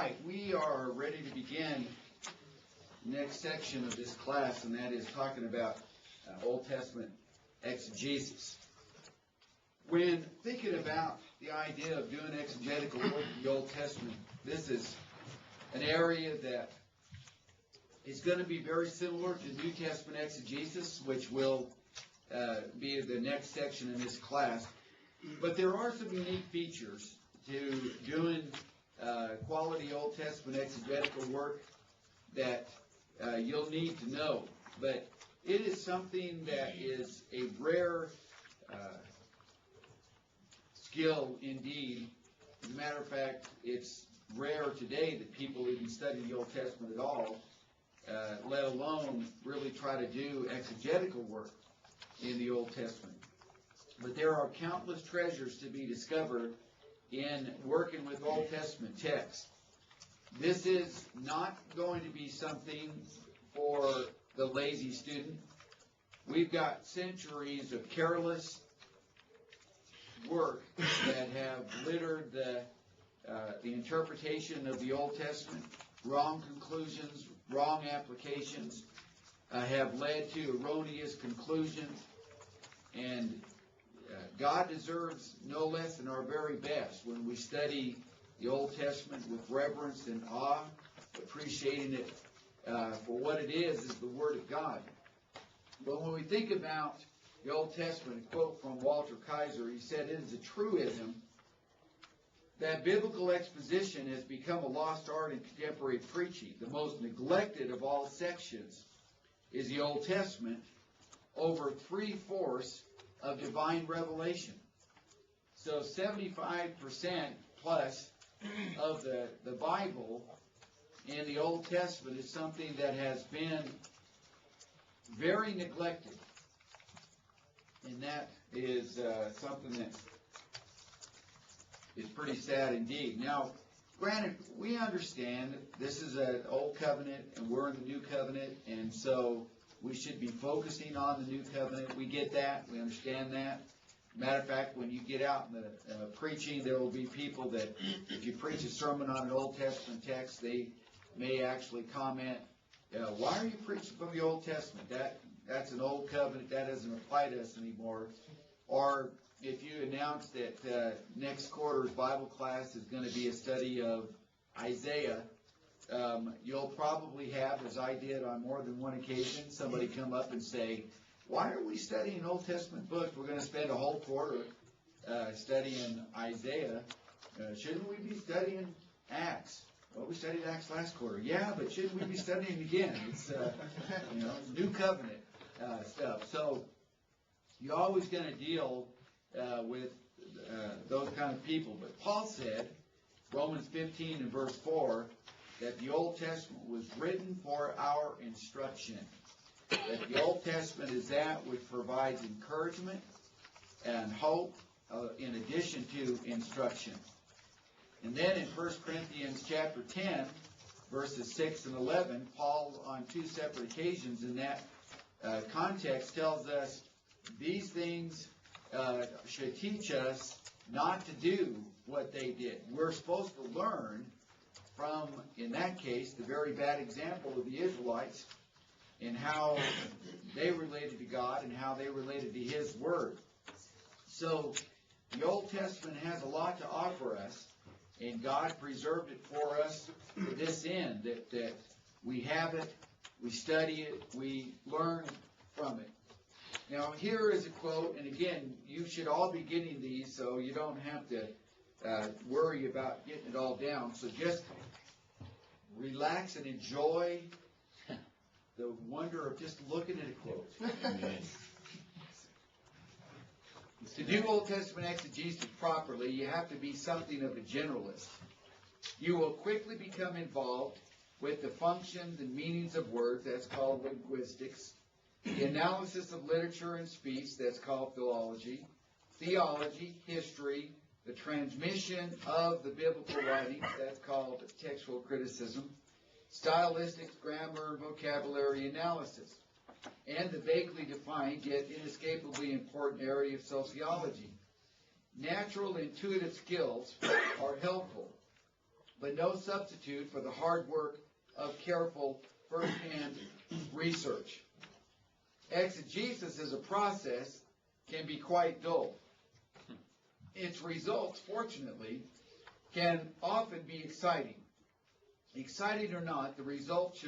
right, we are ready to begin the next section of this class, and that is talking about Old Testament exegesis. When thinking about the idea of doing exegetical work in the Old Testament, this is an area that is going to be very similar to New Testament exegesis, which will be the next section in this class. But there are some unique features to doing quality Old Testament exegetical work that you'll need to know. But it is something that is a rare skill indeed. As a matter of fact, it's rare today that people even study the Old Testament at all, let alone really try to do exegetical work in the Old Testament. But there are countless treasures to be discovered in working with Old Testament texts. This is not going to be something for the lazy student. We've got centuries of careless work that have littered the interpretation of the Old Testament. Wrong conclusions, wrong applications have led to erroneous conclusions. And God deserves no less than our very best when we study the Old Testament with reverence and awe, appreciating it for what it is the Word of God. But when we think about the Old Testament, a quote from Walter Kaiser, he said, "It is a truism that biblical exposition has become a lost art in contemporary preaching. The most neglected of all sections is the Old Testament, over 3/4 of divine revelation." So 75% plus of the Bible in the Old Testament is something that has been very neglected. And that is something that is pretty sad indeed. Now, granted, we understand this is an old covenant and we're in the new covenant, and so we should be focusing on the new covenant. We get that. We understand that. Matter of fact, when you get out in the preaching, there will be people that if you preach a sermon on an Old Testament text, they may actually comment, "Why are you preaching from the Old Testament? That's an old covenant. That doesn't apply to us anymore." Or if you announce that next quarter's Bible class is going to be a study of Isaiah, you'll probably have, as I did on more than one occasion, somebody come up and say, "Why are we studying Old Testament books? We're going to spend a whole quarter studying Isaiah. Shouldn't we be studying Acts?" "Well, we studied Acts last quarter." "Yeah, but shouldn't we be studying again? It's new covenant stuff." So you're always going to deal with those kind of people. But Paul said, Romans 15 and verse 4, that the Old Testament was written for our instruction. That the Old Testament is that which provides encouragement and hope in addition to instruction. And then in 1 Corinthians chapter 10, verses 6 and 11, Paul on two separate occasions in that context tells us these things should teach us not to do what they did. We're supposed to learn from, in that case, the very bad example of the Israelites and how they related to God and how they related to His Word. So the Old Testament has a lot to offer us, and God preserved it for us to this end, that we have it, we study it, we learn from it. Now here is a quote, and again, you should all be getting these, so you don't have to worry about getting it all down. So just relax and enjoy the wonder of just looking at a quote. To do Old Testament exegesis properly, you have to be something of a generalist. You will quickly become involved with the functions and meanings of words, that's called linguistics, the analysis of literature and speech, that's called philology, theology, history, the transmission of the biblical writings, that's called textual criticism, stylistics, grammar, vocabulary analysis, and the vaguely defined yet inescapably important area of sociology. Natural intuitive skills are helpful, but no substitute for the hard work of careful first-hand research. Exegesis as a process can be quite dull. Its results, fortunately, can often be exciting. Exciting or not, the results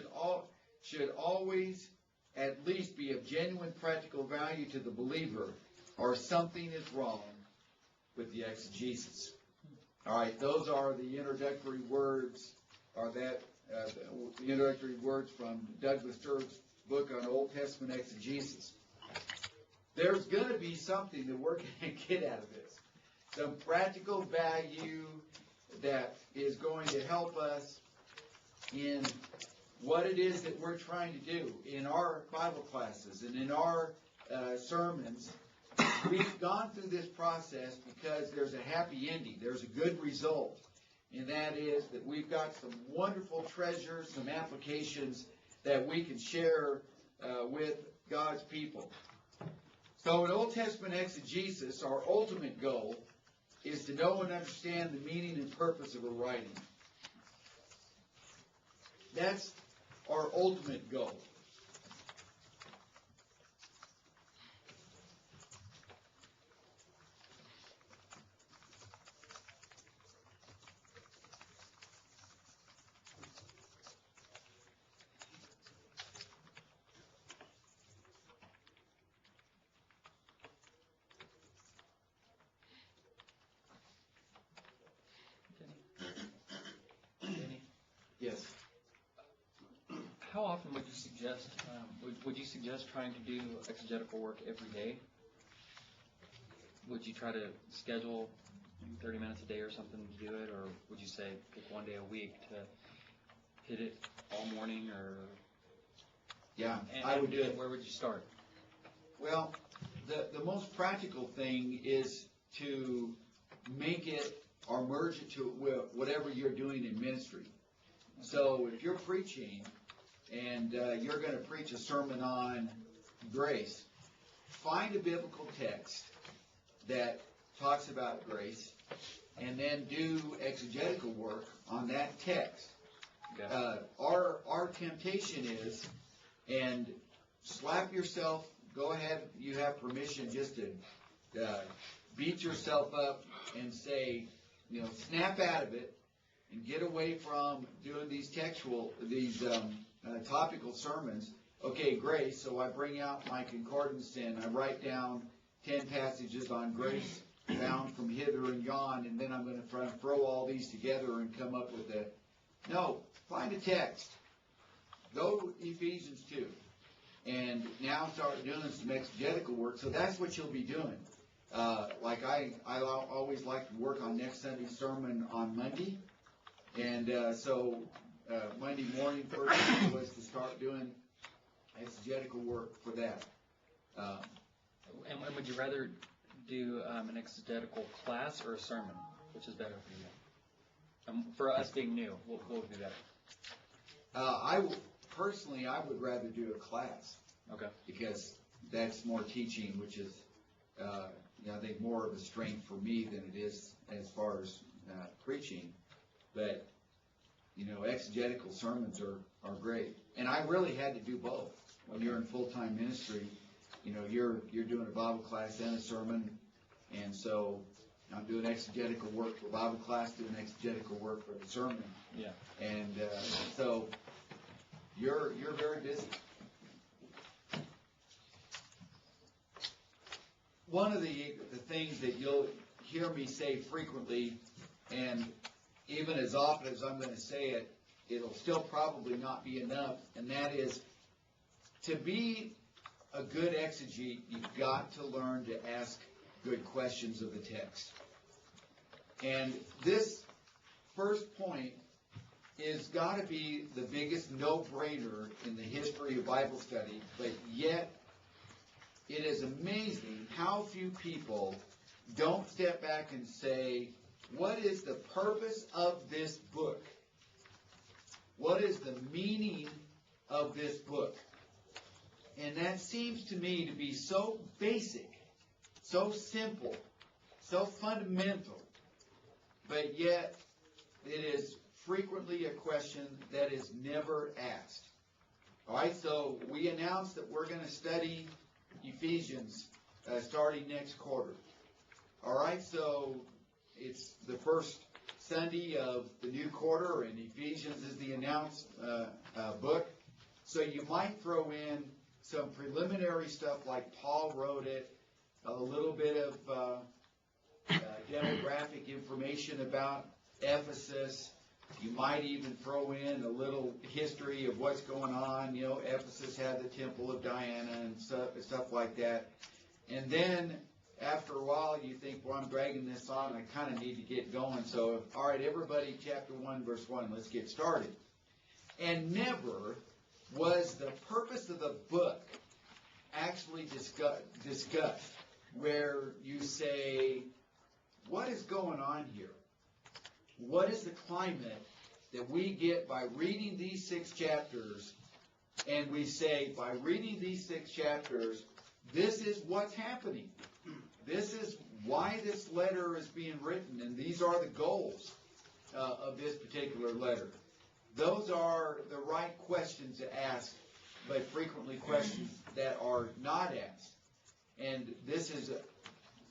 should always at least be of genuine practical value to the believer, or something is wrong with the exegesis. All right, those are the introductory words, the introductory words from Douglas Sturge's book on Old Testament exegesis. There's going to be something that we're going to get out of this. Some practical value that is going to help us in what it is that we're trying to do in our Bible classes and in our sermons. We've gone through this process because there's a happy ending. There's a good result. And that is that we've got some wonderful treasures, some applications that we can share with God's people. So in Old Testament exegesis, our ultimate goal is to know and understand the meaning and purpose of a writing. That's our ultimate goal. Yes. How often would you suggest trying to do exegetical work every day? Would you try to schedule 30 minutes a day or something to do it, or would you say pick one day a week to hit it all morning? Or I would do it. Where would you start? Well, the most practical thing is to make it or merge it to whatever you're doing in ministry. So if you're preaching and you're going to preach a sermon on grace, find a biblical text that talks about grace and then do exegetical work on that text. Okay. Our temptation is, and slap yourself, go ahead, you have permission just to beat yourself up and say, snap out of it and get away from doing these topical sermons. Okay, grace, so I bring out my concordance and I write down 10 passages on grace found from hither and yon, and then I'm going to throw all these together and come up with a... No, find a text. Go Ephesians 2. And now start doing some exegetical work. So that's what you'll be doing. Like I always like to work on next Sunday's sermon on Monday. And so Monday morning first was to start doing exegetical work for that. And would you rather do an exegetical class or a sermon? Which is better for you? For us being new, what would be better? Personally, I would rather do a class. Okay. Because that's more teaching, which is, I think more of a strength for me than it is as far as preaching. But, exegetical sermons are great. And I really had to do both. When you're in full-time ministry, you're doing a Bible class and a sermon. And so I'm doing exegetical work for Bible class, doing exegetical work for the sermon. Yeah. And so you're very busy. One of the things that you'll hear me say frequently, and even as often as I'm going to say it, it'll still probably not be enough, and that is, to be a good exegete, you've got to learn to ask good questions of the text. And this first point is got to be the biggest no-brainer in the history of Bible study, but yet it is amazing how few people don't step back and say, what is the purpose of this book? What is the meaning of this book? And that seems to me to be so basic, so simple, so fundamental, but yet it is frequently a question that is never asked. All right, so we announced that we're going to study Ephesians starting next quarter. All right, so it's the first Sunday of the new quarter, and Ephesians is the announced book. So you might throw in some preliminary stuff like Paul wrote it, a little bit of demographic information about Ephesus. You might even throw in a little history of what's going on. You know, Ephesus had the Temple of Diana and stuff like that. And then after a while, you think, well, I'm dragging this on. I kind of need to get going. So, all right, everybody, chapter 1, verse 1, let's get started. And never was the purpose of the book actually discussed where you say, what is going on here? What is the climate that we get by reading these 6 chapters, and we say, by reading these 6 chapters, this is what's happening. This is why this letter is being written, and these are the goals of this particular letter. Those are the right questions to ask, but frequently questions that are not asked. And this is,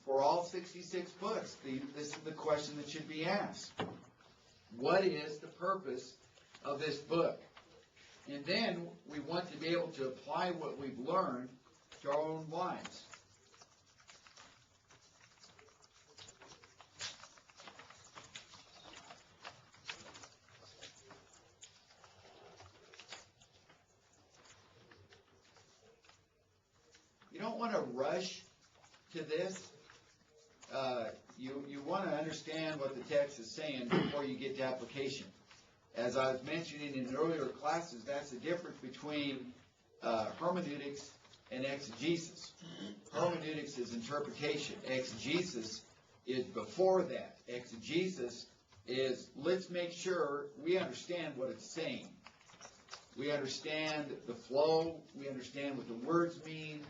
for all 66 books, this is the question that should be asked. What is the purpose of this book? And then we want to be able to apply what we've learned to our own lives. You don't want to rush to this. You want to understand what the text is saying before you get to application. As I was mentioning in earlier classes, that's the difference between hermeneutics and exegesis. Hermeneutics is interpretation. Exegesis is before that. Exegesis is, let's make sure we understand what it's saying. We understand the flow. We understand what the words mean.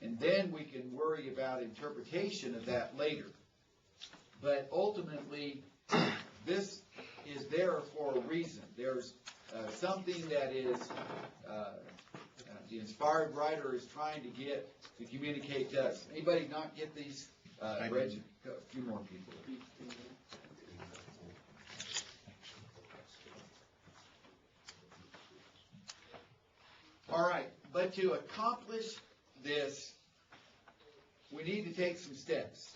And then we can worry about interpretation of that later. But ultimately, this is there for a reason. There's something that is, the inspired writer is trying to get to communicate to us. Anybody not get these? Reggie, a few more people. All right, but to accomplish this, we need to take some steps.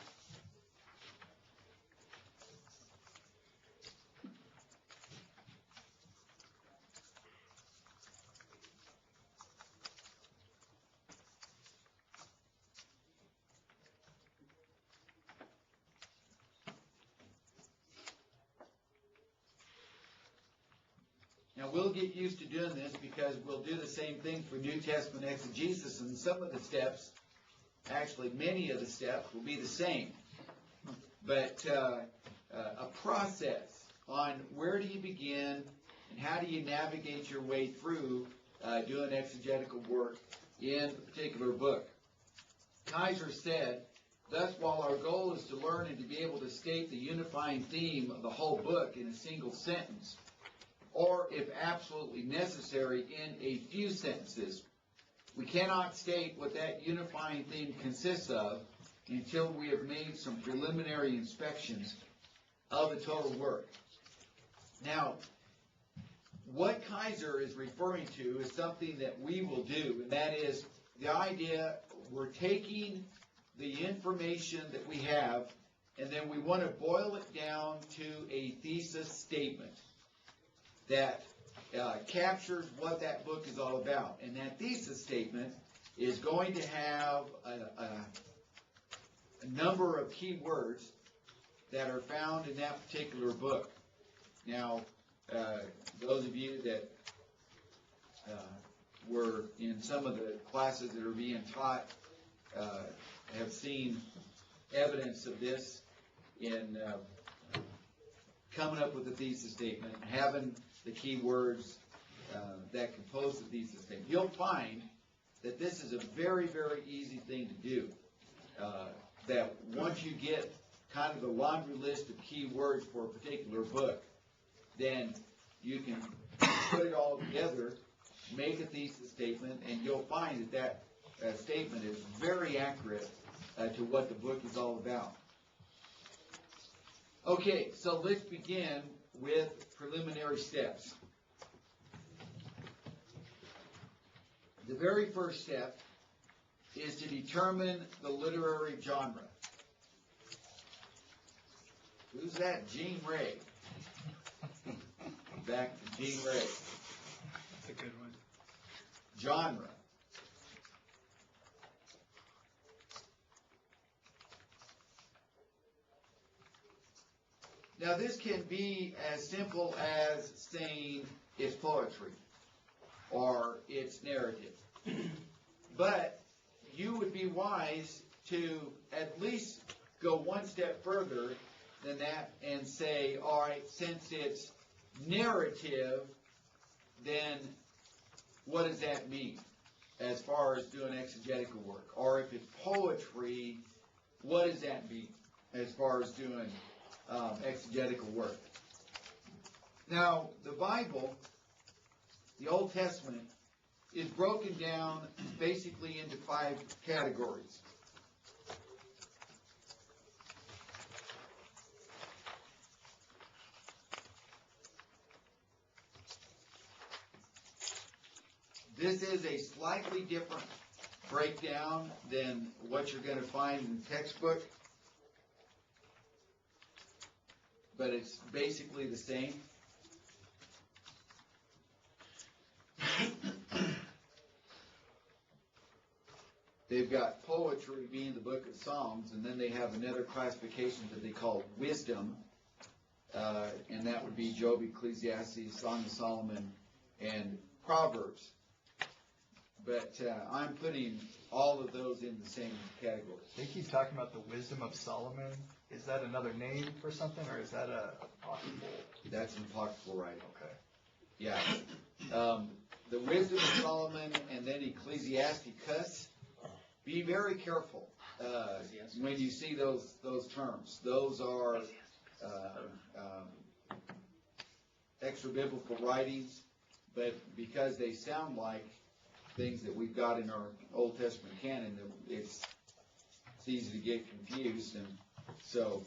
Now, we'll get used to doing this because we'll do the same thing for New Testament exegesis, and some of the steps, actually many of the steps, will be the same. But a process on where do you begin and how do you navigate your way through doing exegetical work in a particular book. Kaiser said, thus, while our goal is to learn and to be able to state the unifying theme of the whole book in a single sentence, or if absolutely necessary, in a few sentences, we cannot state what that unifying theme consists of until we have made some preliminary inspections of the total work. Now, what Kaiser is referring to is something that we will do, and that is the idea we're taking the information that we have, and then we want to boil it down to a thesis statement that captures what that book is all about. And that thesis statement is going to have a number of key words that are found in that particular book. Now, those of you that were in some of the classes that are being taught have seen evidence of this in coming up with a thesis statement, having the key words that compose the thesis statement. You'll find that this is a very, very easy thing to do. That once you get kind of the laundry list of key words for a particular book, then you can put it all together, make a thesis statement, and you'll find that statement is very accurate to what the book is all about. Okay, so let's begin with preliminary steps. The very first step is to determine the literary genre. Who's that? Jean Ray. Back to Jean Ray. That's a good one. Genre. Now this can be as simple as saying it's poetry or it's narrative. But you would be wise to at least go one step further than that and say, all right, since it's narrative, then what does that mean as far as doing exegetical work? Or if it's poetry, what does that mean as far as doing exegetical work? Now, the Bible, the Old Testament, is broken down basically into 5 categories. This is a slightly different breakdown than what you're going to find in the textbook, but it's basically the same. They've got poetry being the book of Psalms, and then they have another classification that they call wisdom, and that would be Job, Ecclesiastes, Song of Solomon, and Proverbs. But I'm putting all of those in the same category. They keep talking about the wisdom of Solomon. Is that another name for something, or is that a apocryphal? That's an apocryphal writing. Okay. Yeah. The wisdom of Solomon and then Ecclesiasticus. Be very careful when you see those terms. Those are extra biblical writings, but because they sound like things that we've got in our Old Testament canon, it's easy to get confused, and so.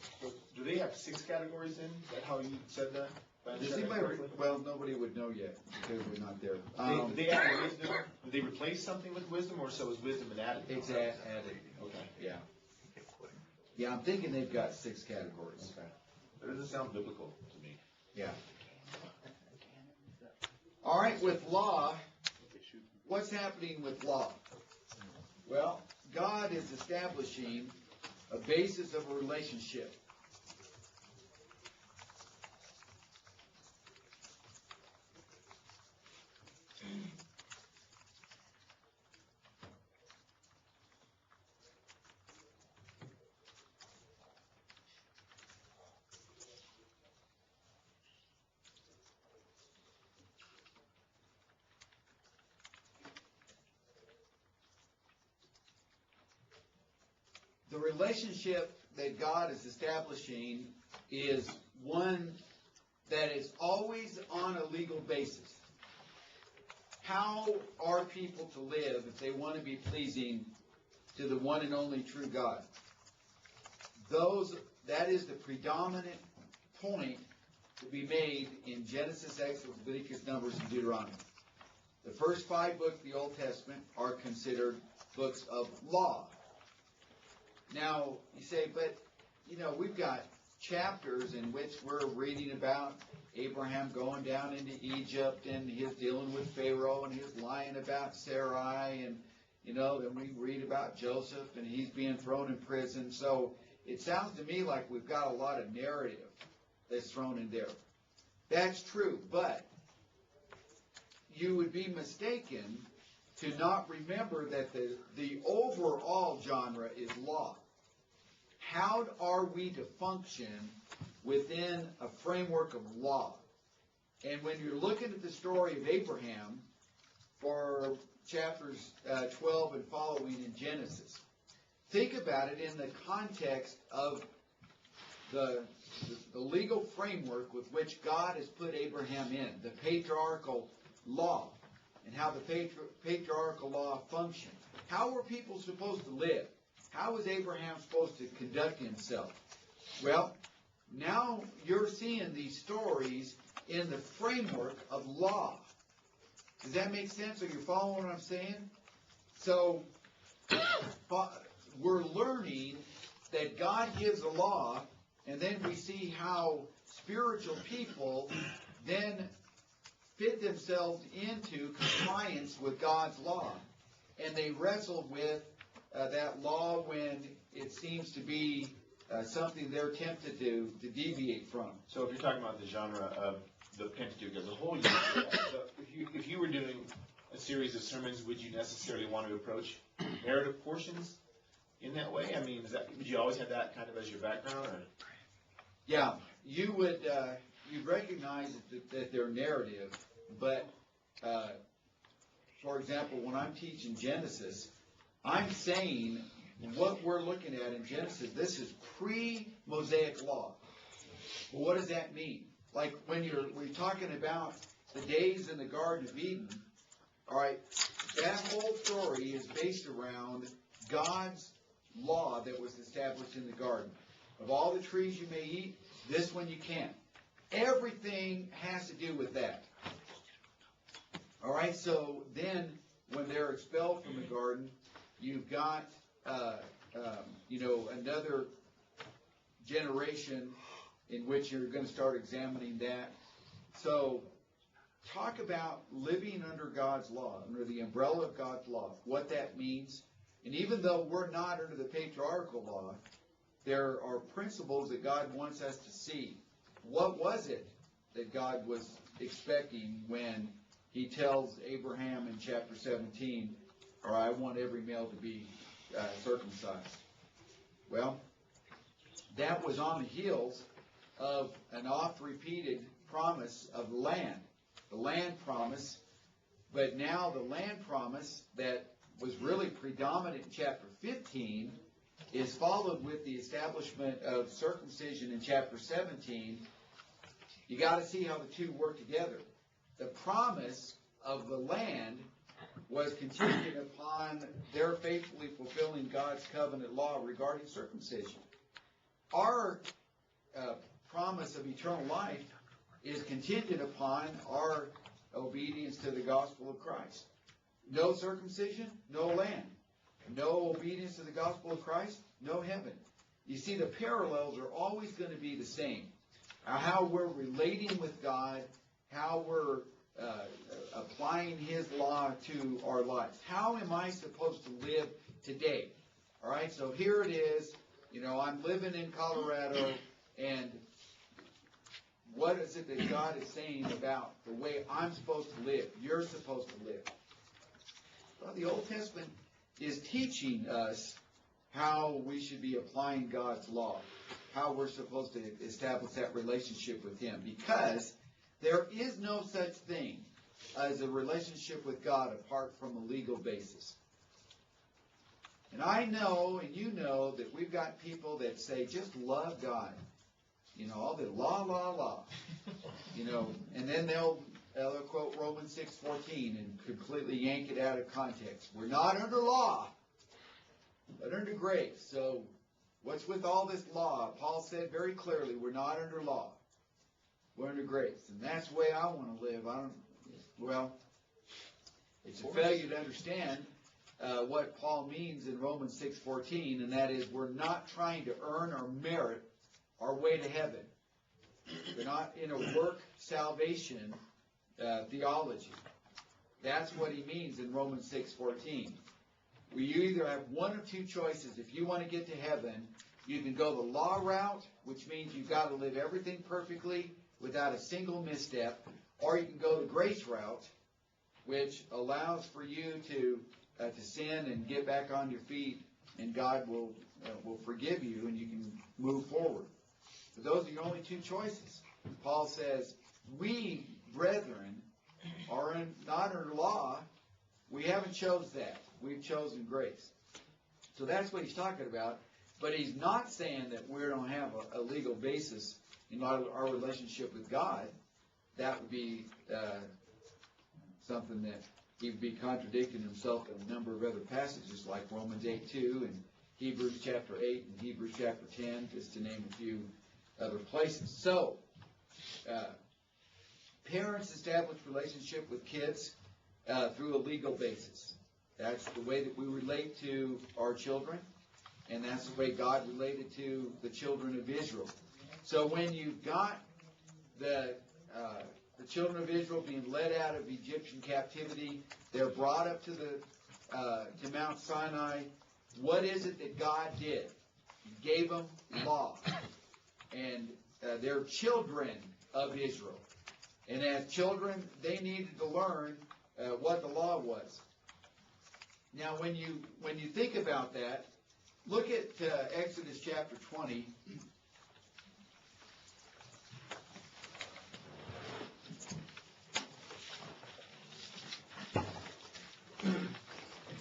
Do they have 6 categories in? Is that how you said that? Does anybody, well, nobody would know yet because we're not there. Did they add wisdom? Did they replace something with wisdom, or so is wisdom an added? It's added. Okay. Yeah. Yeah, I'm thinking they've got 6 categories. Okay. That doesn't sound biblical to me. Yeah. All right, with law, what's happening with law? Well, God is establishing a basis of a relationship. The relationship that God is establishing is one that is always on a legal basis. How are people to live if they want to be pleasing to the one and only true God? That is the predominant point to be made in Genesis, Exodus, Leviticus, Numbers, and Deuteronomy. The first 5 books of the Old Testament are considered books of law. Now, you say, but, we've got chapters in which we're reading about Abraham going down into Egypt and his dealing with Pharaoh and his lying about Sarai, and, then we read about Joseph and he's being thrown in prison. So it sounds to me like we've got a lot of narrative that's thrown in there. That's true, but you would be mistaken to not remember that the overall genre is law. How are we to function within a framework of law? And when you're looking at the story of Abraham for chapters 12 and following in Genesis, think about it in the context of the legal framework with which God has put Abraham in, the patriarchal law, and how the patriarchal law functioned. How were people supposed to live? How was Abraham supposed to conduct himself? Well, now you're seeing these stories in the framework of law. Does that make sense? Are you following what I'm saying? So, we're learning that God gives a law, and then we see how spiritual people then fit themselves into compliance with God's law. And they wrestle with that law when it seems to be something they're tempted to deviate from. So if you're talking about the genre of the Pentateuch as a whole, so if you were doing a series of sermons, would you necessarily want to approach narrative portions in that way? I mean, would you always have that kind of as your background? Or? Yeah, you would you'd recognize that they're narrative, but for example, when I'm teaching Genesis, I'm saying what we're looking at in Genesis, this is pre-Mosaic Law. Well, what does that mean? Like when we're talking about the days in the Garden of Eden, all right, that whole story is based around God's law that was established in the garden. Of all the trees you may eat, this one you can't. Everything has to do with that. All right, so then when they're expelled from the garden, you've got, another generation in which you're going to start examining that. So talk about living under God's law, under the umbrella of God's law, what that means. And even though we're not under the patriarchal law, there are principles that God wants us to see. What was it that God was expecting when he tells Abraham in chapter 17, or I want every male to be circumcised? Well, that was on the heels of an oft-repeated promise of land, the land promise. But now the land promise that was really predominant in chapter 15 is followed with the establishment of circumcision in chapter 17. You got to see how the two work together. The promise of the land was contingent upon their faithfully fulfilling God's covenant law regarding circumcision. Our promise of eternal life is contingent upon our obedience to the gospel of Christ. No circumcision, no land. No obedience to the gospel of Christ, no heaven. You see, the parallels are always going to be the same. How we're relating with God, how we're applying his law to our lives. How am I supposed to live today? All right, so here it is. I'm living in Colorado, and what is it that God is saying about the way I'm supposed to live, you're supposed to live? Well, the Old Testament is teaching us how we should be applying God's law, how we're supposed to establish that relationship with him, because there is no such thing as a relationship with God apart from a legal basis. And I know, and you know, that we've got people that say, just love God. All the law, and then they'll quote Romans 6:14 and completely yank it out of context. We're not under law, but under grace. So what's with all this law? Paul said very clearly, we're not under law. We're under grace. And that's the way I want to live. It's a failure to understand what Paul means in Romans 6:14, and that is we're not trying to earn or merit our way to heaven. We're not in a work salvation theology. That's what he means in Romans 6:14. You either have one of two choices. If you want to get to heaven, you can go the law route, which means you've got to live everything perfectly without a single misstep, or you can go the grace route, which allows for you to sin and get back on your feet, and God will forgive you, and you can move forward. But those are your only two choices. Paul says, we, brethren, are not under law. We haven't chose that. We've chosen grace. So that's what he's talking about. But he's not saying that we don't have a legal basis in our relationship with God. That would be something that he would be contradicting himself in a number of other passages, like Romans 8:2 and Hebrews chapter 8 and Hebrews chapter 10, just to name a few other places. So, parents establish relationship with kids through a legal basis. That's the way that we relate to our children, and that's the way God related to the children of Israel. So when you've got the children of Israel being led out of Egyptian captivity, they're brought up to Mount Sinai. What is it that God did? He gave them law, and they're children of Israel. And as children, they needed to learn what the law was. Now, when you think about that, look at Exodus chapter 20.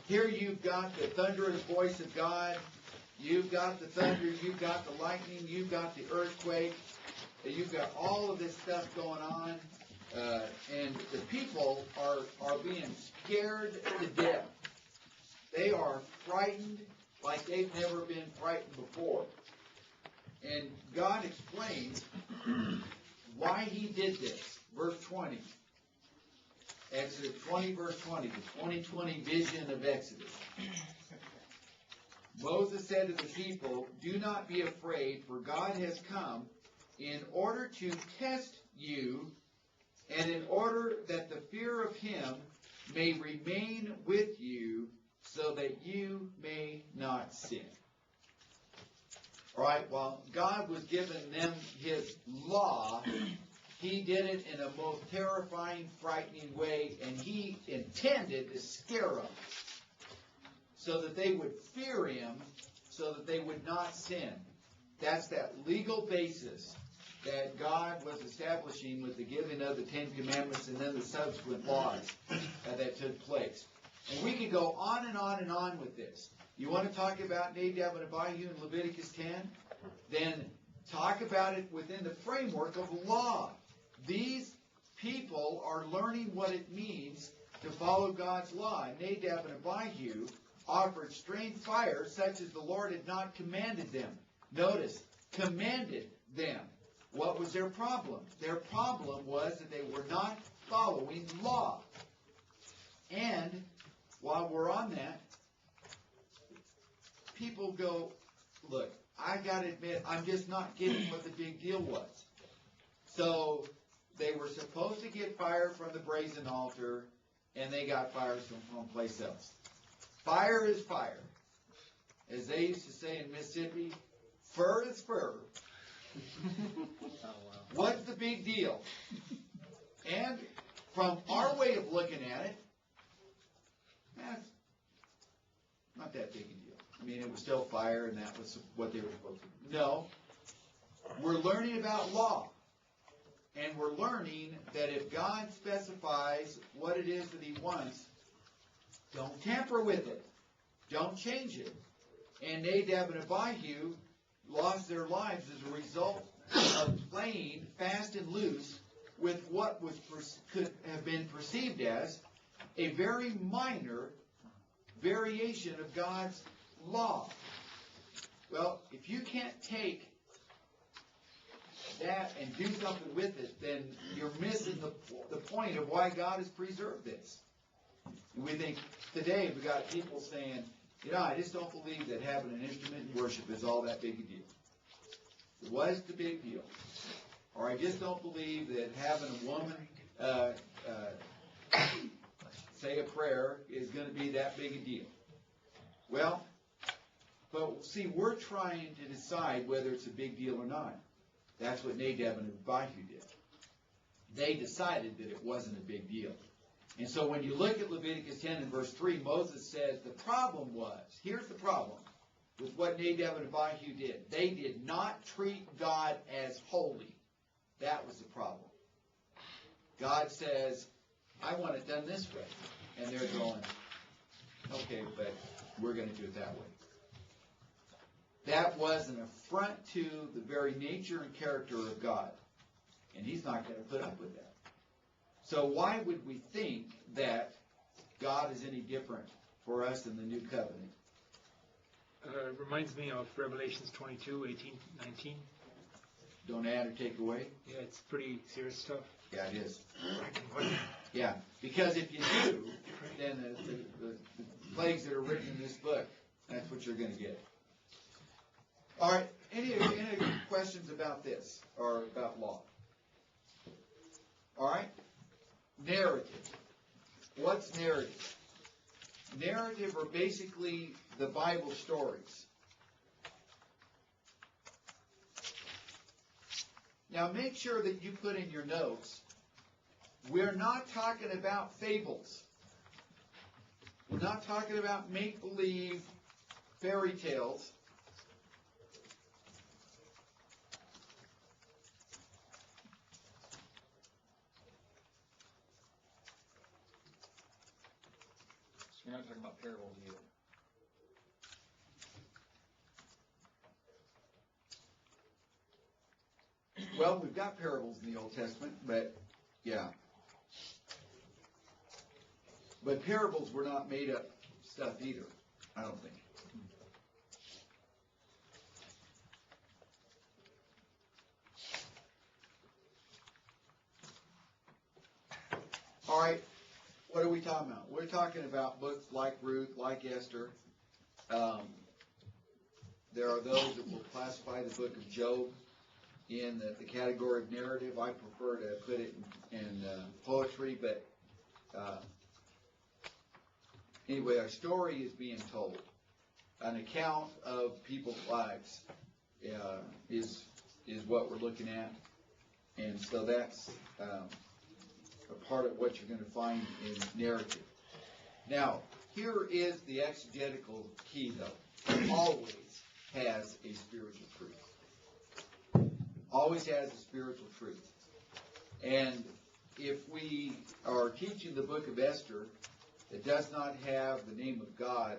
Here you've got the thunderous voice of God. You've got the thunder. You've got the lightning. You've got the earthquake. You've got all of this stuff going on. And the people are being scared to death. They are frightened like they've never been frightened before. And God explains why he did this. Verse 20. Exodus 20, verse 20, the 2020 vision of Exodus. Moses said to the people, "Do not be afraid, for God has come in order to test you, and in order that the fear of him may remain with you, so that you may not sin." All right, well, God was giving them his law. He did it in a most terrifying, frightening way, and he intended to scare them so that they would fear him, so that they would not sin. That's that legal basis that God was establishing with the giving of the Ten Commandments and then the subsequent laws that took place. And we could go on and on and on with this. You want to talk about Nadab and Abihu in Leviticus 10? Then talk about it within the framework of law. These people are learning what it means to follow God's law. And Nadab and Abihu offered strange fire such as the Lord had not commanded them. Notice, commanded them. What was their problem? Their problem was that they were not following law. And while we're on that, people go, look, I got to admit, I'm just not getting what the big deal was. So they were supposed to get fire from the brazen altar, and they got fire from someplace else. Fire is fire. As they used to say in Mississippi, fur is fur. Oh, wow. What's the big deal? And from our way of looking at it, that's not that big a deal. I mean, it was still fire, and that was what they were supposed to do. No. We're learning about law. And we're learning that if God specifies what it is that he wants, don't tamper with it. Don't change it. And Nadab and Abihu lost their lives as a result of playing fast and loose with what could have been perceived as a very minor variation of God's law. Well, if you can't take that and do something with it, then you're missing the point of why God has preserved this. And we think today we've got people saying, I just don't believe that having an instrument in worship is all that big a deal. It was the big deal. Or I just don't believe that having a woman say a prayer is going to be that big a deal. Well, but see, we're trying to decide whether it's a big deal or not. That's what Nadab and Abihu did. They decided that it wasn't a big deal. And so when you look at Leviticus 10 and verse 3, Moses says the problem was, here's the problem with what Nadab and Abihu did. They did not treat God as holy. That was the problem. God says, I want it done this way. And they're going, okay, but we're going to do it that way. that was an affront to the very nature and character of God. And he's not going to put up with that. So why would we think that God is any different for us in the new covenant? It reminds me of Revelations 22, 18, 19. Don't add or take away? Yeah, it's pretty serious stuff. Yeah, it is. Black and white. Yeah, because if you do, then the plagues that are written in this book, that's what you're going to get. All right, any questions about this or about law? All right, narrative. What's narrative? Narrative are basically the Bible stories. Now make sure that you put in your notes, we're not talking about fables. We're not talking about make-believe fairy tales. So you're not talking about parables either. Well, we've got parables in the Old Testament, but yeah. But parables were not made up stuff either, I don't think. All right, what are we talking about? We're talking about books like Ruth, like Esther. There are those that will classify the book of Job in the category of narrative. I prefer to put it in poetry, but anyway, a story is being told. An account of people's lives is what we're looking at, and so that's a part of what you're going to find in narrative. Now, here is the exegetical key, though. It always has a spiritual truth. Always has a spiritual truth. And if we are teaching the book of Esther that does not have the name of God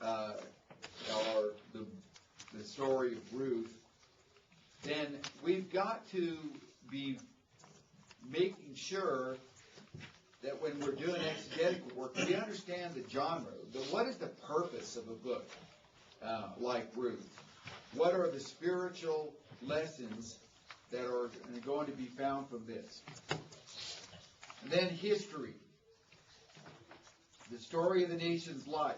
or the story of Ruth, then we've got to be making sure that when we're doing exegetical work, we understand the genre. What is the purpose of a book like Ruth? What are the spiritual lessons that are going to be found from this? And then history. The story of the nation's life.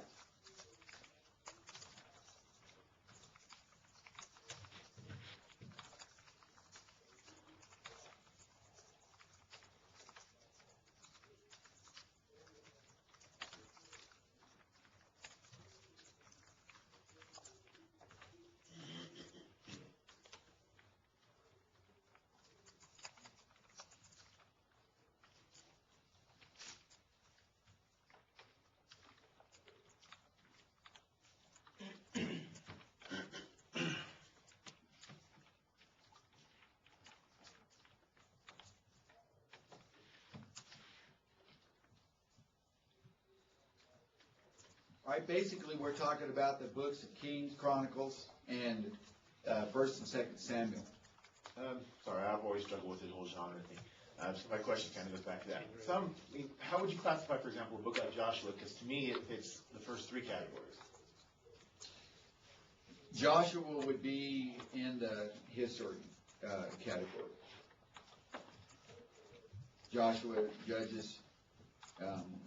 Right, basically, we're talking about the books of Kings, Chronicles, and 1st and 2nd Samuel. Sorry, I've always struggled with the whole genre thing. So my question kind of goes back to that. How would you classify, for example, a book like Joshua? Because to me, it fits the first three categories. Joshua would be in the history category. Joshua, Judges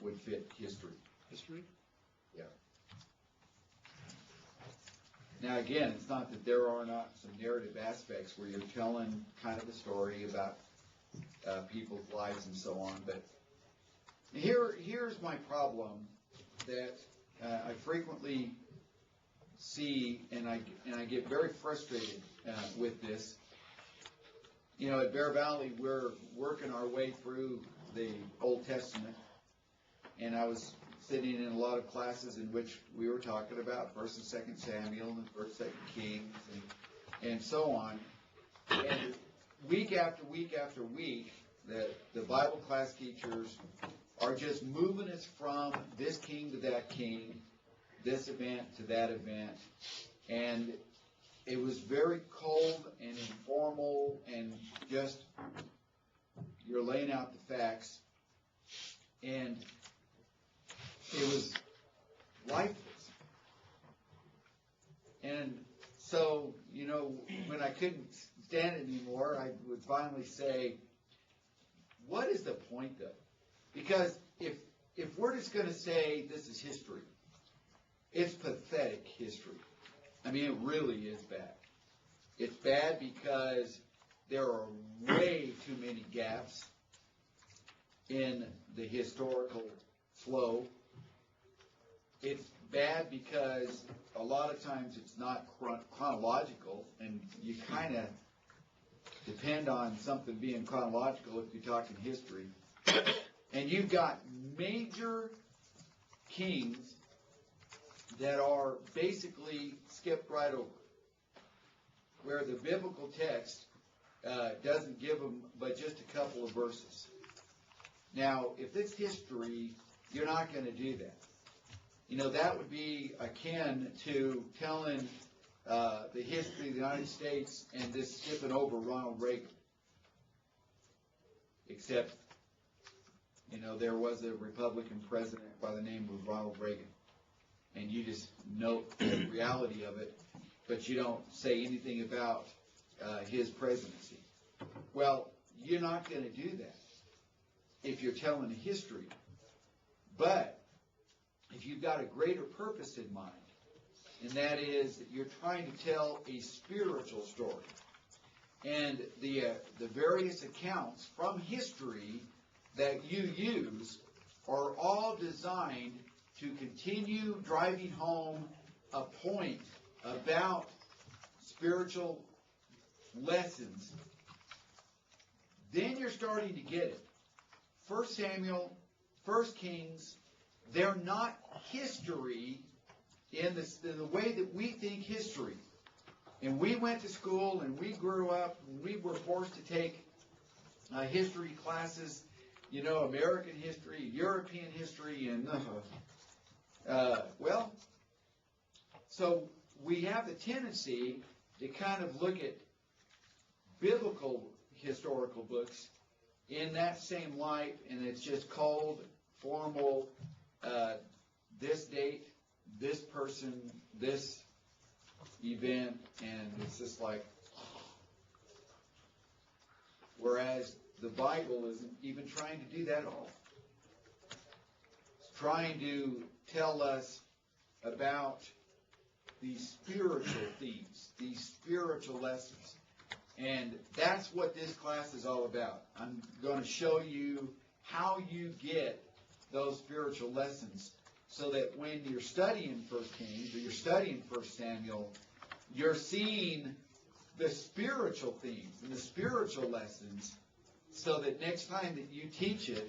would fit history. History? Yeah. Now again, it's not that there are not some narrative aspects where you're telling kind of a story about people's lives and so on, but here's my problem that I frequently see, and I get very frustrated with this. You know, at Bear Valley, we're working our way through the Old Testament, and I was sitting in a lot of classes in which we were talking about 1st and 2nd Samuel and 1st, 2nd Kings and so on. And week after week after week, the Bible class teachers are just moving us from this king to that king, this event to that event. And it was very cold and informal and just, you're laying out the facts, and it was lifeless. And so, when I couldn't stand it anymore, I would finally say, what is the point, though? Because if we're just going to say this is history, it's pathetic history. I mean, it really is bad. It's bad because there are way too many gaps in the historical flow. It's bad because a lot of times it's not chronological, and you kind of depend on something being chronological if you're talking history. And you've got major kings that are basically skipped right over, where the biblical text doesn't give them but just a couple of verses. Now, if it's history, you're not going to do that. That would be akin to telling the history of the United States and just skipping over Ronald Reagan. Except, there was a Republican president by the name of Ronald Reagan. And you just note the reality of it, but you don't say anything about his presidency. Well, you're not going to do that if you're telling a history. But if you've got a greater purpose in mind, and that is that you're trying to tell a spiritual story, and the various accounts from history that you use are all designed to continue driving home a point about spiritual lessons, then you're starting to get it. 1 Samuel, 1 Kings, they're not history in the way that we think history. And we went to school and we grew up and we were forced to take history classes, American history, European history, and so we have the tendency to kind of look at biblical historical books in that same light, and it's just cold, formal, this date, this person, this event, and it's just like, whereas the Bible isn't even trying to do that at all. It's trying to tell us about these spiritual themes, these spiritual lessons. And that's what this class is all about. I'm going to show you how you get those spiritual lessons so that when you're studying 1 Kings or you're studying 1 Samuel, you're seeing the spiritual themes and the spiritual lessons so that next time that you teach it,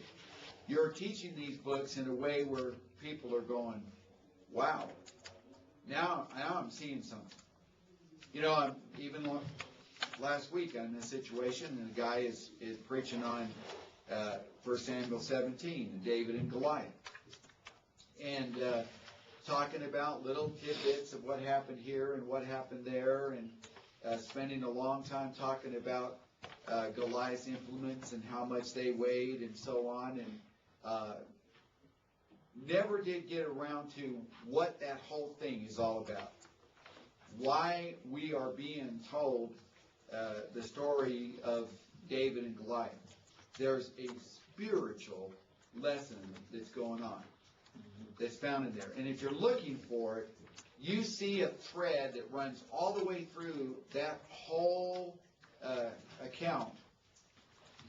you're teaching these books in a way where people are going, wow, now I'm seeing something. I'm even last week I'm in a situation, and the guy is preaching on 1 Samuel 17, David and Goliath. And talking about little tidbits of what happened here and what happened there, and spending a long time talking about Goliath's implements and how much they weighed and so on, and never did get around to what that whole thing is all about. Why we are being told the story of David and Goliath. There's a spiritual lesson that's going on, that's found in there. And if you're looking for it, you see a thread that runs all the way through that whole account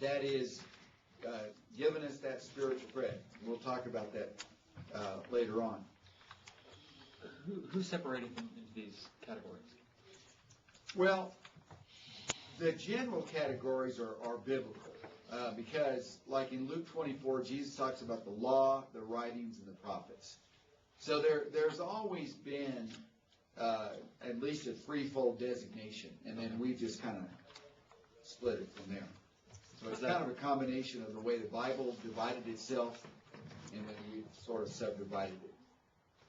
that is giving us that spiritual thread. We'll talk about that later on. Who separated them into these categories? Well, the general categories are biblical. Because, like in Luke 24, Jesus talks about the law, the writings, and the prophets. So there's always been at least a threefold designation, and then we just kind of split it from there. So it's kind of a combination of the way the Bible divided itself, and then we sort of subdivided it.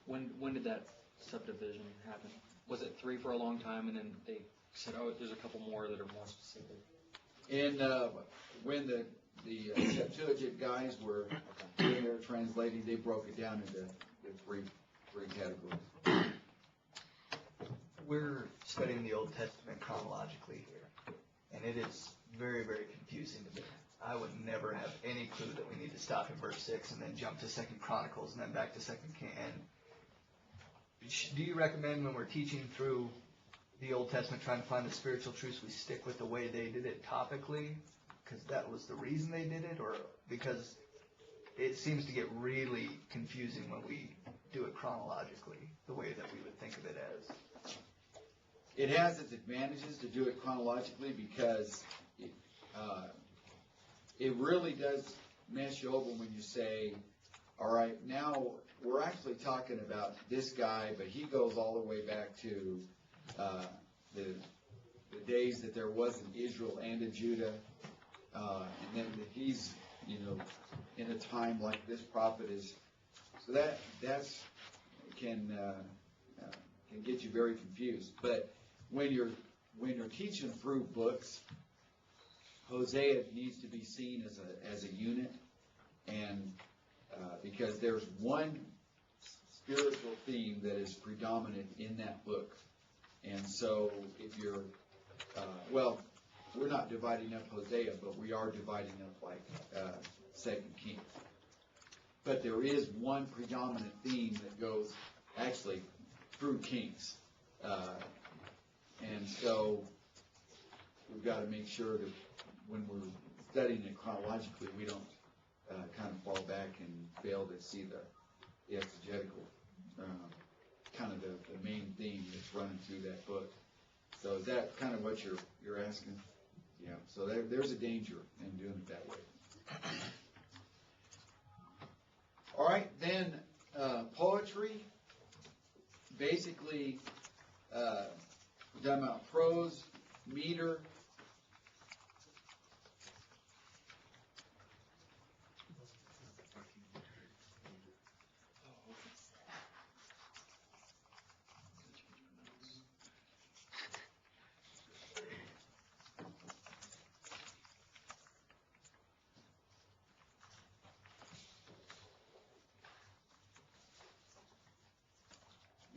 When did that subdivision happen? was it 3 for a long time, and then they said, oh, there's a couple more that are more specific? And when the Septuagint guys were doing their translating, they broke it down into the three categories. We're studying the Old Testament chronologically here, and it is very, very confusing to me. I would never have any clue that we need to stop in verse 6 and then jump to 2nd Chronicles and then back to 2nd Kings. Do you recommend when we're teaching through the Old Testament, trying to find the spiritual truths, we stick with the way they did it topically, because that was the reason they did it, or because it seems to get really confusing when we do it chronologically, the way that we would think of it as? It has its advantages to do it chronologically because it really does mess you over when you say, all right, now we're actually talking about this guy, but he goes all the way back to the days that there was an Israel and a Judah, and then that he's, in a time like this prophet is. So that's can get you very confused. But when you're teaching through books, Hosea needs to be seen as a unit, and because there's one spiritual theme that is predominant in that book. And so if you're, we're not dividing up Hosea, but we are dividing up like 2nd Kings. But there is one predominant theme that goes actually through Kings. And so we've got to make sure that when we're studying it chronologically, we don't kind of fall back and fail to see the exegetical, kind of the main theme that's running through that book. So is that kind of what you're asking? Yeah. So there's a danger in doing it that way. All right, then poetry. Basically, we're talking about prose, meter.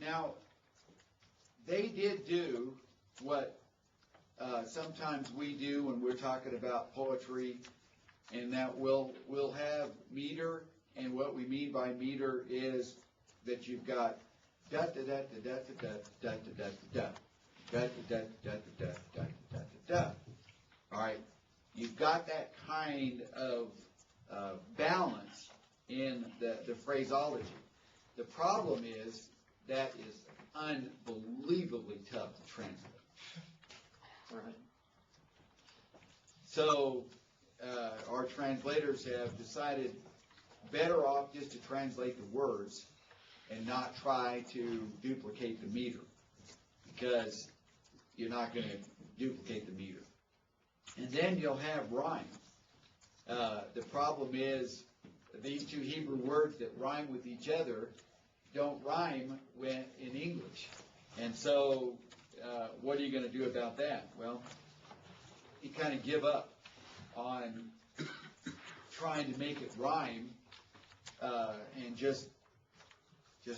Now, they did do what sometimes we do when we're talking about poetry, and that we'll have meter, and what we mean by meter is that you've got da da da da da da da da da da da da da da da da da da. All right, you've got that kind of balance in the phraseology. The problem is that is unbelievably tough to translate. Right. So our translators have decided better off just to translate the words and not try to duplicate the meter, because you're not going to duplicate the meter. And then you'll have rhyme. The problem is these two Hebrew words that rhyme with each other don't rhyme in English. And so what are you going to do about that? Well, you kind of give up on trying to make it rhyme and just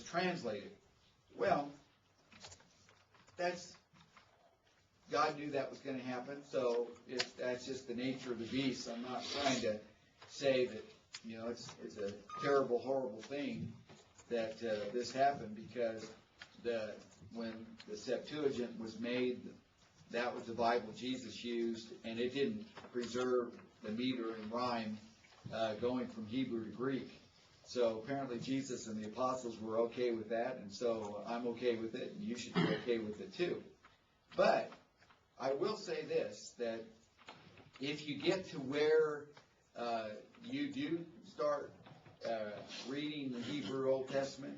translate it. Well, God knew that was going to happen, so that's just the nature of the beast. I'm not trying to say that it's a terrible, horrible thing that this happened, because when the Septuagint was made, that was the Bible Jesus used, and it didn't preserve the meter and rhyme going from Hebrew to Greek. So apparently Jesus and the apostles were okay with that, and so I'm okay with it, and you should be okay with it too. But I will say this, that if you get to where you do start reading the Hebrew Old Testament,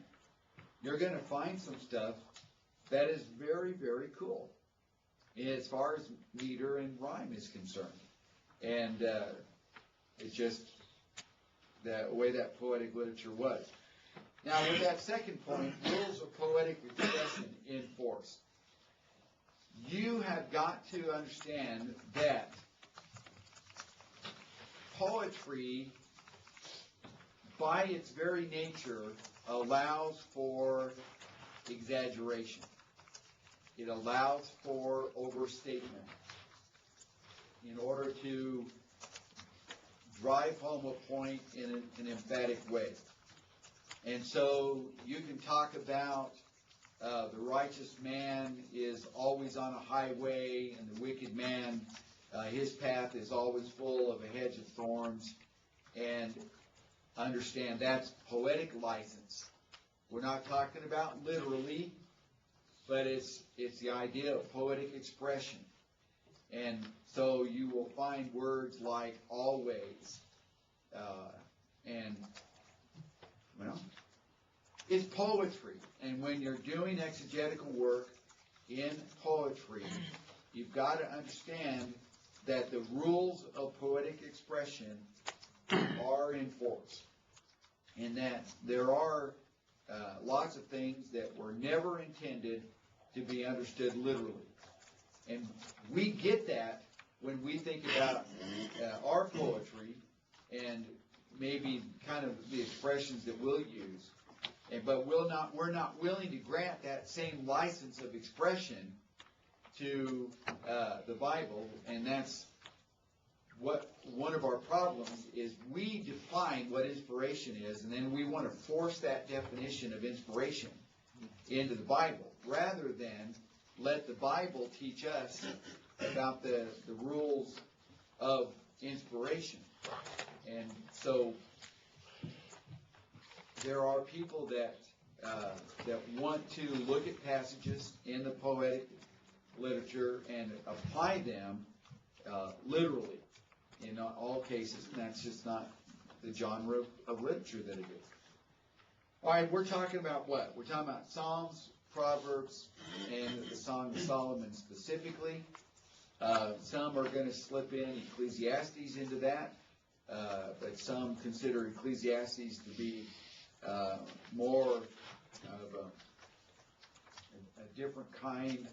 you're going to find some stuff that is very, very cool as far as meter and rhyme is concerned. And it's just the way that poetic literature was. Now, with that second point, rules of poetic expression in force. have got to understand that poetry, by its very nature, allows for exaggeration. It allows for overstatement in order to drive home a point in an emphatic way. And so you can talk about the righteous man is always on a highway, and the wicked man, his path is always full of a hedge of thorns, and understand that's poetic license. We're not talking about literally, but it's the idea of poetic expression. And so you will find words like always, and, well, it's poetry. And when you're doing exegetical work in poetry, you've got to understand that the rules of poetic expression are in force. And that there are lots of things that were never intended to be understood literally. And we get that when we think about our poetry and maybe kind of the expressions that we'll use. But we're not willing to grant that same license of expression to the Bible, and that's what one of our problems is. We define what inspiration is, and then we want to force that definition of inspiration into the Bible, rather than let the Bible teach us about the rules of inspiration. And so there are people that want to look at passages in the poetic literature and apply them literally in all cases, and that's just not the genre of literature that it is. All right, we're talking about what? We're talking about Psalms, Proverbs, and the Song of Solomon specifically. Some are going to slip in Ecclesiastes into that, but some consider Ecclesiastes to be more of a different kind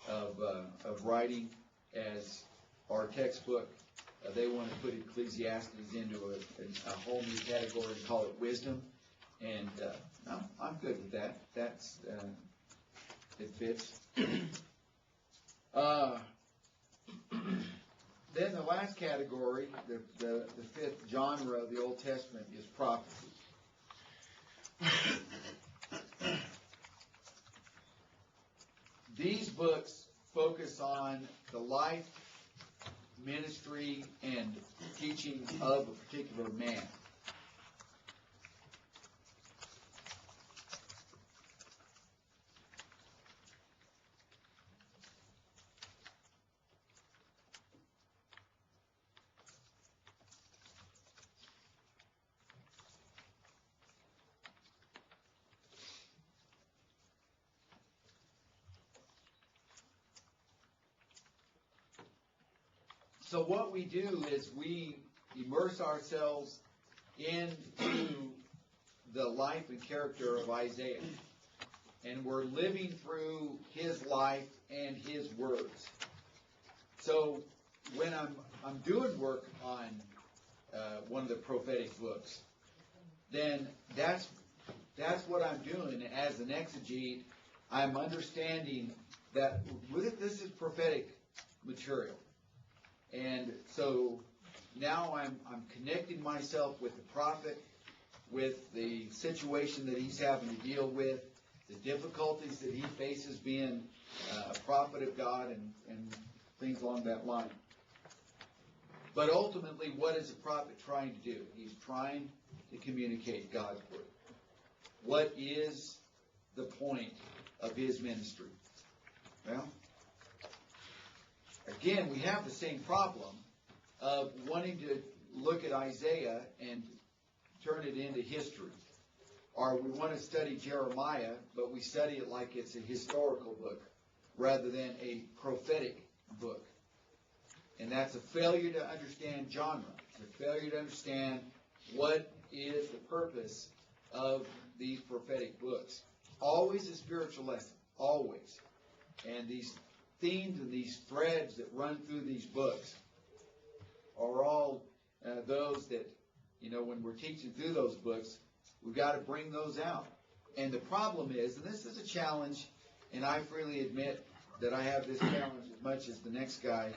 of writing. As our textbook, they want to put Ecclesiastes into a whole new category and call it wisdom, and no, I'm good with that. That's it fits. Then the last category, the fifth genre of the Old Testament, is prophecy. These books focus on the life, ministry, and teaching of a particular man. So what we do is we immerse ourselves into the life and character of Isaiah. And we're living through his life and his words. So when I'm doing work on one of the prophetic books, then that's what I'm doing as an exegete. I'm understanding that this is prophetic material. And so now I'm connecting myself with the prophet, with the situation that he's having to deal with, the difficulties that he faces being a prophet of God, and things along that line. But ultimately, what is a prophet trying to do? He's trying to communicate God's word. What is the point of his ministry? Well, again, we have the same problem of wanting to look at Isaiah and turn it into history. Or we want to study Jeremiah, but we study it like it's a historical book rather than a prophetic book. And that's a failure to understand genre. It's a failure to understand what is the purpose of these prophetic books. Always a spiritual lesson. Always. And these themes and these threads that run through these books are all those that, when we're teaching through those books, we've got to bring those out. And the problem is, and this is a challenge, and I freely admit that I have this challenge as much as the next guy,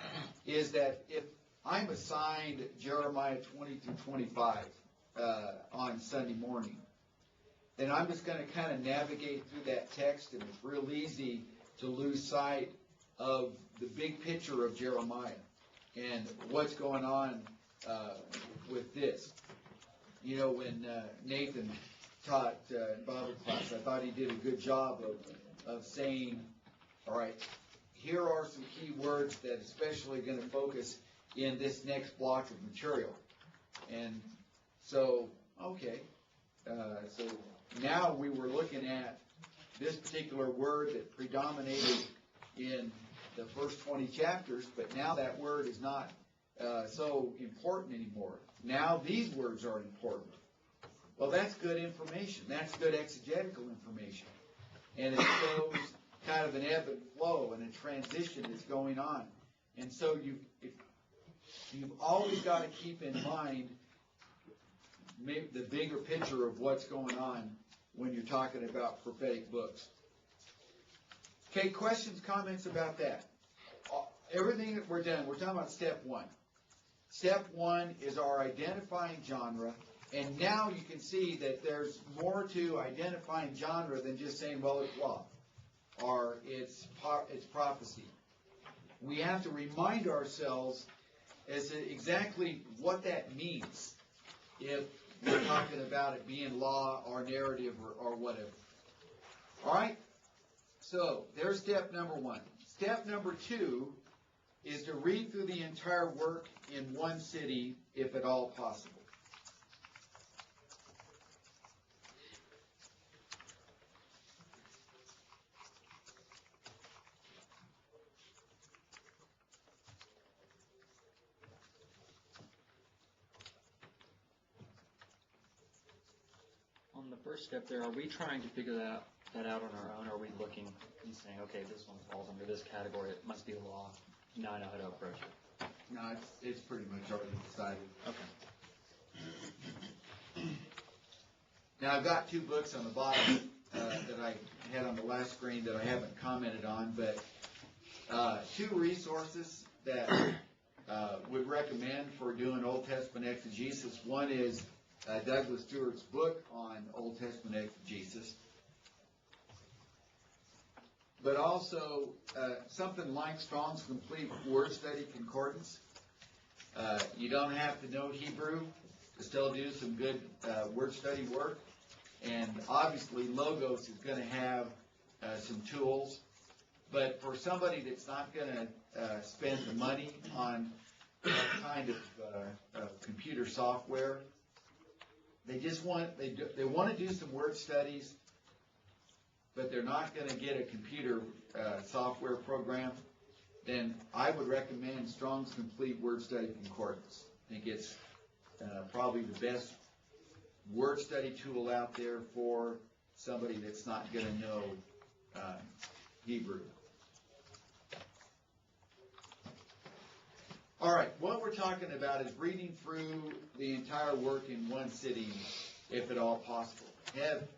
is that if I'm assigned Jeremiah 20 through 25 on Sunday morning, then I'm just going to kind of navigate through that text, and it's real easy to lose sight of the big picture of Jeremiah and what's going on with this. When Nathan taught Bible class, I thought he did a good job of saying, all right, here are some key words that especially are going to focus in this next block of material. And so, okay, so now we were looking at this particular word that predominated in the first 20 chapters, but now that word is not so important anymore. Now these words are important. Well, that's good information. That's good exegetical information. And it shows kind of an ebb and flow and a transition that's going on. And so you've always got to keep in mind the bigger picture of what's going on when you're talking about prophetic books. Okay, questions, comments about that? Everything that we're done, we're talking about step one. Step one is our identifying genre, and now you can see that there's more to identifying genre than just saying, well, it's law, or it's prophecy. We have to remind ourselves as to exactly what that means if we're talking about it being law or narrative or whatever. All right? So there's step number one. Step number two is to read through the entire work in one city, if at all possible. On the first step there, are we trying to figure that out on our own, or are we looking and saying, okay, this one falls under this category, it must be a law, now I know how to approach it? No, it's pretty much already decided. Okay. Now, I've got two books on the bottom that I had on the last screen that I haven't commented on, but two resources that would recommend for doing Old Testament exegesis. One is Douglas Stewart's book on Old Testament exegesis, but also something like Strong's Complete Word Study Concordance. You don't have to know Hebrew to still do some good word study work, and obviously Logos is going to have some tools, but for somebody that's not going to spend the money on that kind of computer software, they want to do some word studies, but they're not going to get a computer software program, then I would recommend Strong's Complete Word Study Concordance. I think it's probably the best word study tool out there for somebody that's not going to know Hebrew. All right, what we're talking about is reading through the entire work in one sitting, if at all possible.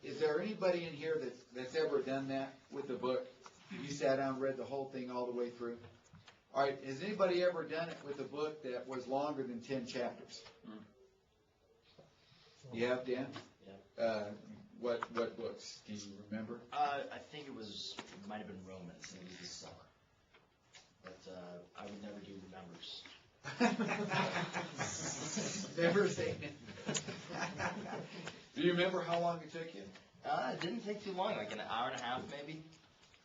Is there anybody in here that's ever done that with the book? You sat down and read the whole thing all the way through? All right, has anybody ever done it with a book that was longer than 10 chapters? You have, Dan? Yeah. What books? Do you remember? I think it might have been Romans, and it was this summer. But I would never do the numbers. Never seen it. Do you remember how long it took you? It didn't take too long, like an hour and a half maybe.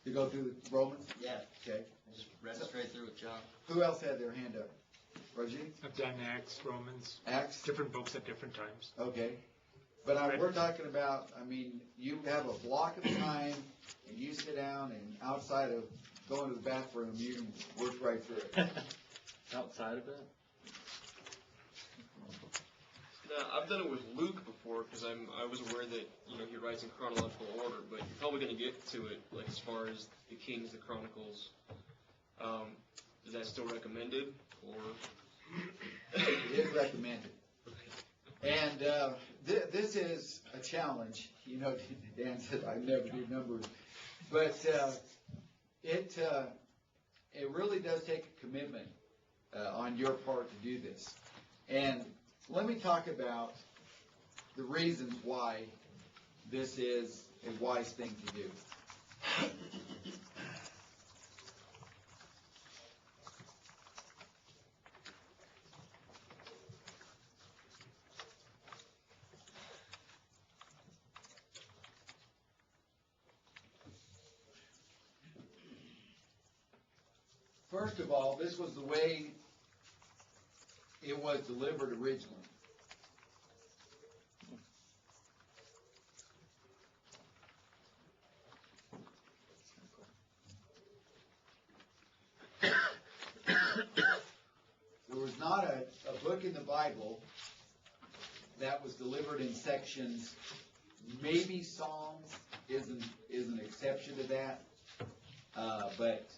To go through the Romans? Yeah. Okay. I just read straight through with John. Who else had their hand up? Roger? I've done Acts, Romans, Acts? different books at different times. Okay. But we're talking about, you have a block of time, and you sit down, and outside of going to the bathroom, you can work right through it. Outside of it? I've done it with Luke before because I was aware that he writes in chronological order, but you're probably going to get to it like as far as the Kings, the Chronicles, Is that still recommended, or? It is recommended. And this is a challenge. You know, Dan said I never do numbers, but it really does take a commitment on your part to do this. And let me talk about the reasons why this is a wise thing to do. First of all, this was the way it was delivered originally. There was not a book in the Bible that was delivered in sections. Maybe Psalms is an exception to that, but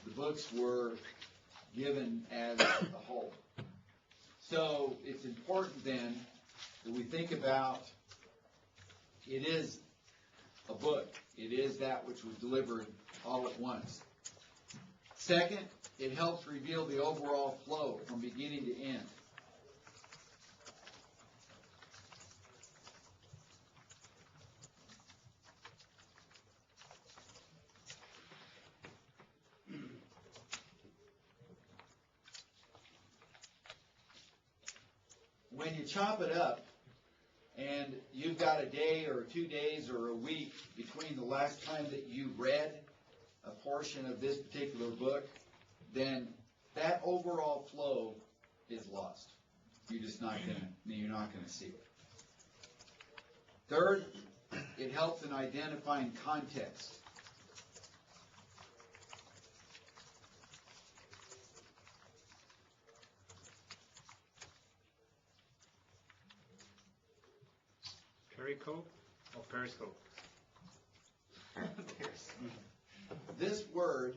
the books were given as a whole. So it's important then that we think about it is a book. It is that which was delivered all at once. Second, it helps reveal the overall flow from beginning to end. When you chop it up, and you've got a day or 2 days or a week between the last time that you read a portion of this particular book, then that overall flow is lost. You're not gonna see it. Third, it helps in identifying context. Pericope or periscope? This word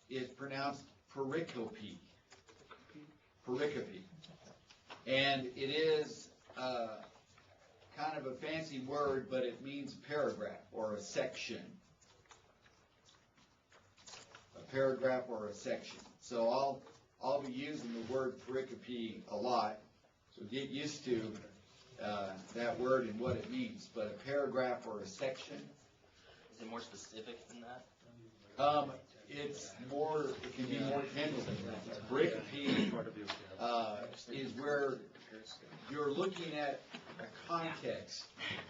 is pronounced pericope. Pericope. And it is kind of a fancy word, but it means paragraph or a section. A paragraph or a section. So I'll be using the word pericope a lot, so get used to that word and what it means. But a paragraph or a section. Is it more specific than that? It can be more general than that. A pericope is where you're looking at a context,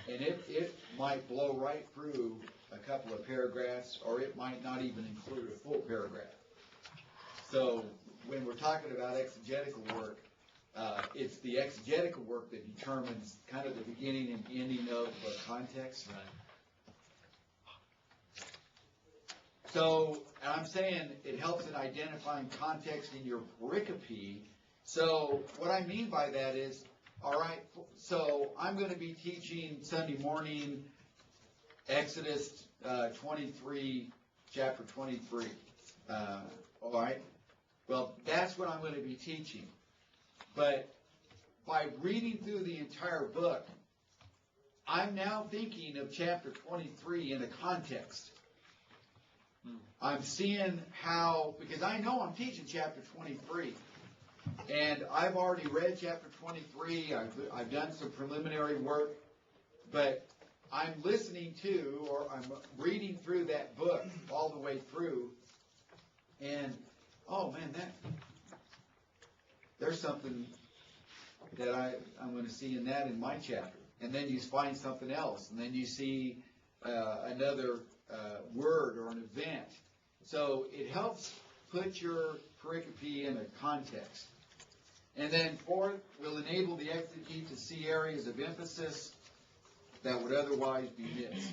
and it might blow right through a couple of paragraphs, or it might not even include a full paragraph. So when we're talking about exegetical work, it's the exegetical work that determines kind of the beginning and ending of the context. Right. So I'm saying it helps in identifying context in your pericope. So what I mean by that is, all right, so I'm going to be teaching Sunday morning Exodus 23, chapter 23. All right? Well, that's what I'm going to be teaching. But by reading through the entire book, I'm now thinking of chapter 23 in a context. I'm seeing how, because I know I'm teaching chapter 23, and I've already read chapter 23, I've done some preliminary work, but I'm listening to, or I'm reading through that book all the way through, and, oh man, there's something that I'm going to see in that in my chapter. And then you find something else, and then you see another word or an event. So it helps put your pericope in a context. And then fourth, will enable the exegete to see areas of emphasis that would otherwise be missed.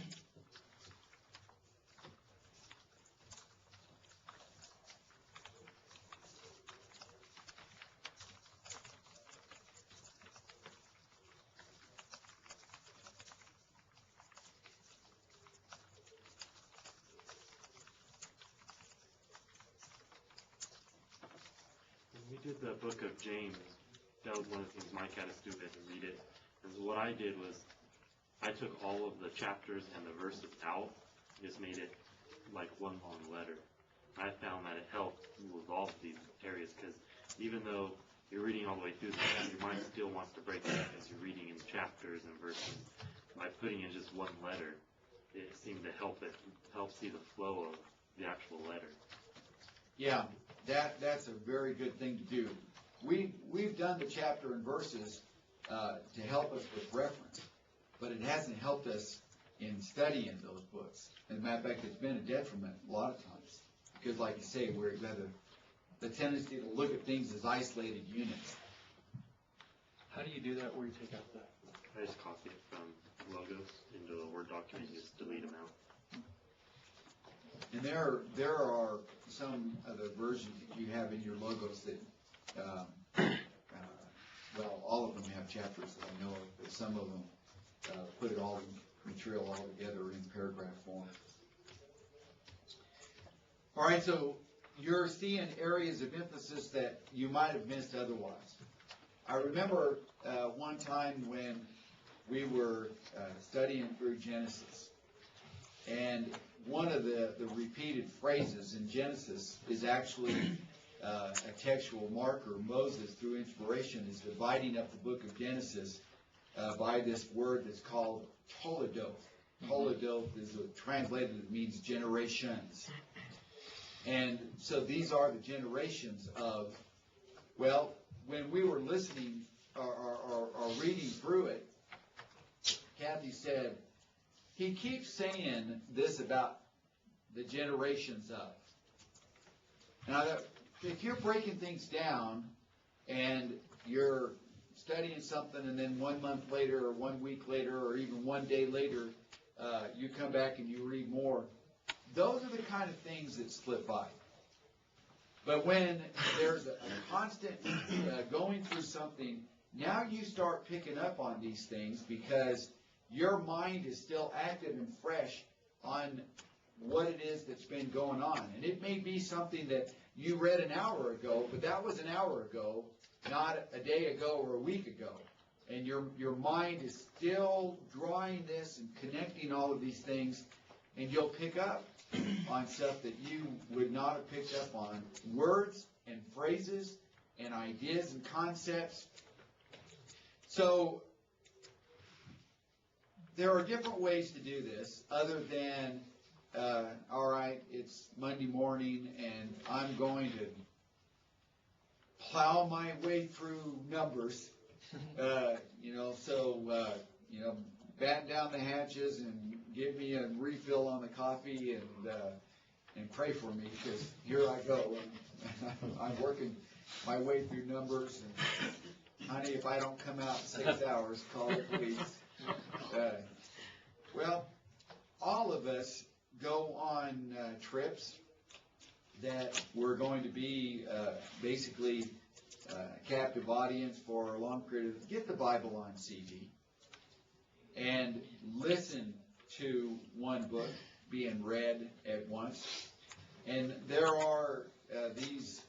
did the book of James, that was one of the things Mike had us do, we had to read it. And so what I did was, I took all of the chapters and the verses out, just made it like one long letter. I found that it helped resolve these areas, because even though you're reading all the way through the text, your mind still wants to break it up as you're reading in chapters and verses. By putting in just one letter, it seemed to help see the flow of the actual letter. Yeah, that's a very good thing to do. We've done the chapter and verses to help us with reference, but it hasn't helped us in studying those books. As a matter of fact, it's been a detriment a lot of times, because like you say, we've got the tendency to look at things as isolated units. How do you do that where you take out the... I just copy it from Logos into a Word document and just delete them out. And there are some of the versions that you have in your logos that, well, all of them have chapters that I know of, but some of them put it all material all together in paragraph form. All right, so you're seeing areas of emphasis that you might have missed otherwise. I remember one time when we were studying through Genesis, and one of the repeated phrases in Genesis is actually a textual marker. Moses, through inspiration, is dividing up the book of Genesis by this word that's called Toledoth. Toledoth is translated, it means generations. And so these are the generations of, well, when we were listening or reading through it, Kathy said, he keeps saying this about the generations of. Now, if you're breaking things down and you're studying something and then 1 month later or 1 week later or even 1 day later, you come back and you read more, those are the kind of things that slip by. But when there's a constant going through something, now you start picking up on these things because your mind is still active and fresh on what it is that's been going on. And it may be something that you read an hour ago, but that was an hour ago, not a day ago or a week ago. And your mind is still drawing this and connecting all of these things, and you'll pick up on stuff that you would not have picked up on. Words and phrases and ideas and concepts. So there are different ways to do this other than, all right, it's Monday morning and I'm going to plow my way through Numbers, batten down the hatches and give me a refill on the coffee and pray for me, because here I go. I'm working my way through Numbers, and honey, if I don't come out in 6 hours, call the police. Well, all of us go on trips that we're going to be basically a captive audience for a long period of. Get the Bible on CD and listen to one book being read at once. And there are these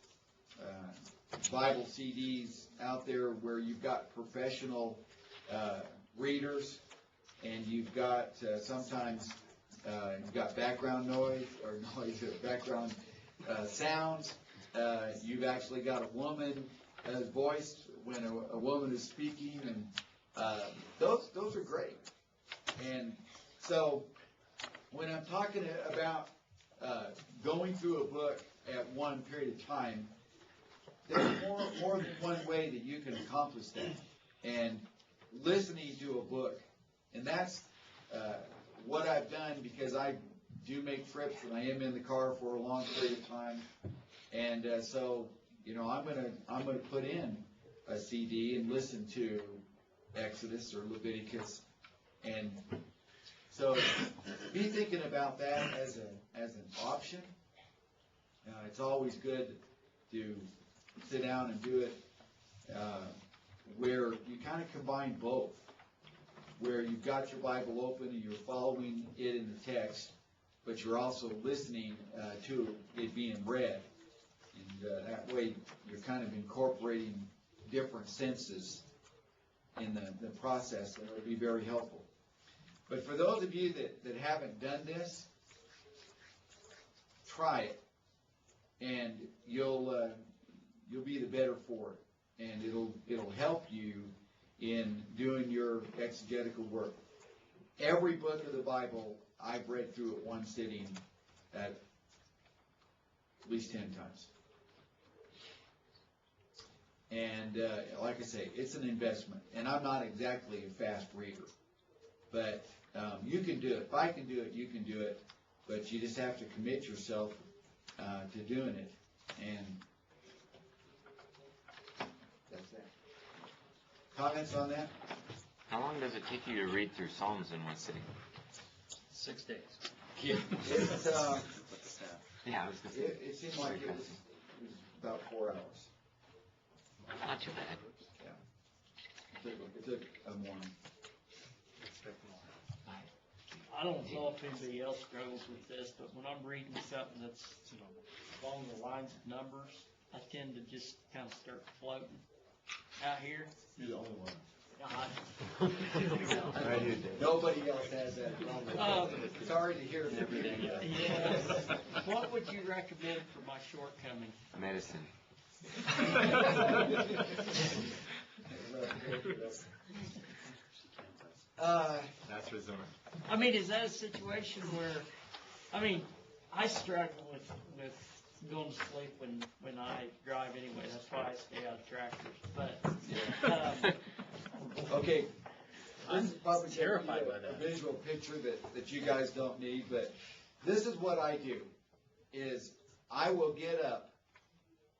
Bible CDs out there where you've got professional readers, and you've got sometimes you've got background background sounds. You've actually got a woman's voice when a woman is speaking, and those are great. And so when I'm talking about going through a book at one period of time, there's more than one way that you can accomplish that. And listening to a book, and that's what I've done, because I do make trips and I am in the car for a long period of time. And so, I'm gonna put in a CD and listen to Exodus or Leviticus, and so be thinking about that as an option. It's always good to sit down and do it where you kind of combine both, where you've got your Bible open and you're following it in the text, but you're also listening to it being read. And that way you're kind of incorporating different senses in the process, and it'll be very helpful. But for those of you that haven't done this, try it, and you'll be the better for it, and it'll help you in doing your exegetical work. Every book of the Bible I've read through at one sitting at least 10 times. And like I say, it's an investment. And I'm not exactly a fast reader. But you can do it. If I can do it, you can do it. But you just have to commit yourself to doing it. And that's that. Comments on that? How long does it take you to read through Psalms in one sitting? 6 days. It's, Yeah, I was gonna say. it seemed like it was about 4 hours. Not too bad. Yeah. It took a morning. I don't know if anybody else struggles with this, but when I'm reading something that's along the lines of numbers, I tend to just kind of start floating out here. You're the only one. Right here, Dave. Nobody else has that problem. Sorry to hear that. Yes. What would you recommend for my shortcoming? Medicine. That's resort. I mean, is that a situation where, I mean, I struggle with going to sleep when I drive anyway. That's why I stay out of tractors. But, Okay, I'm probably terrified giving you by that. a visual picture that you guys don't need, but this is what I do, is I will get up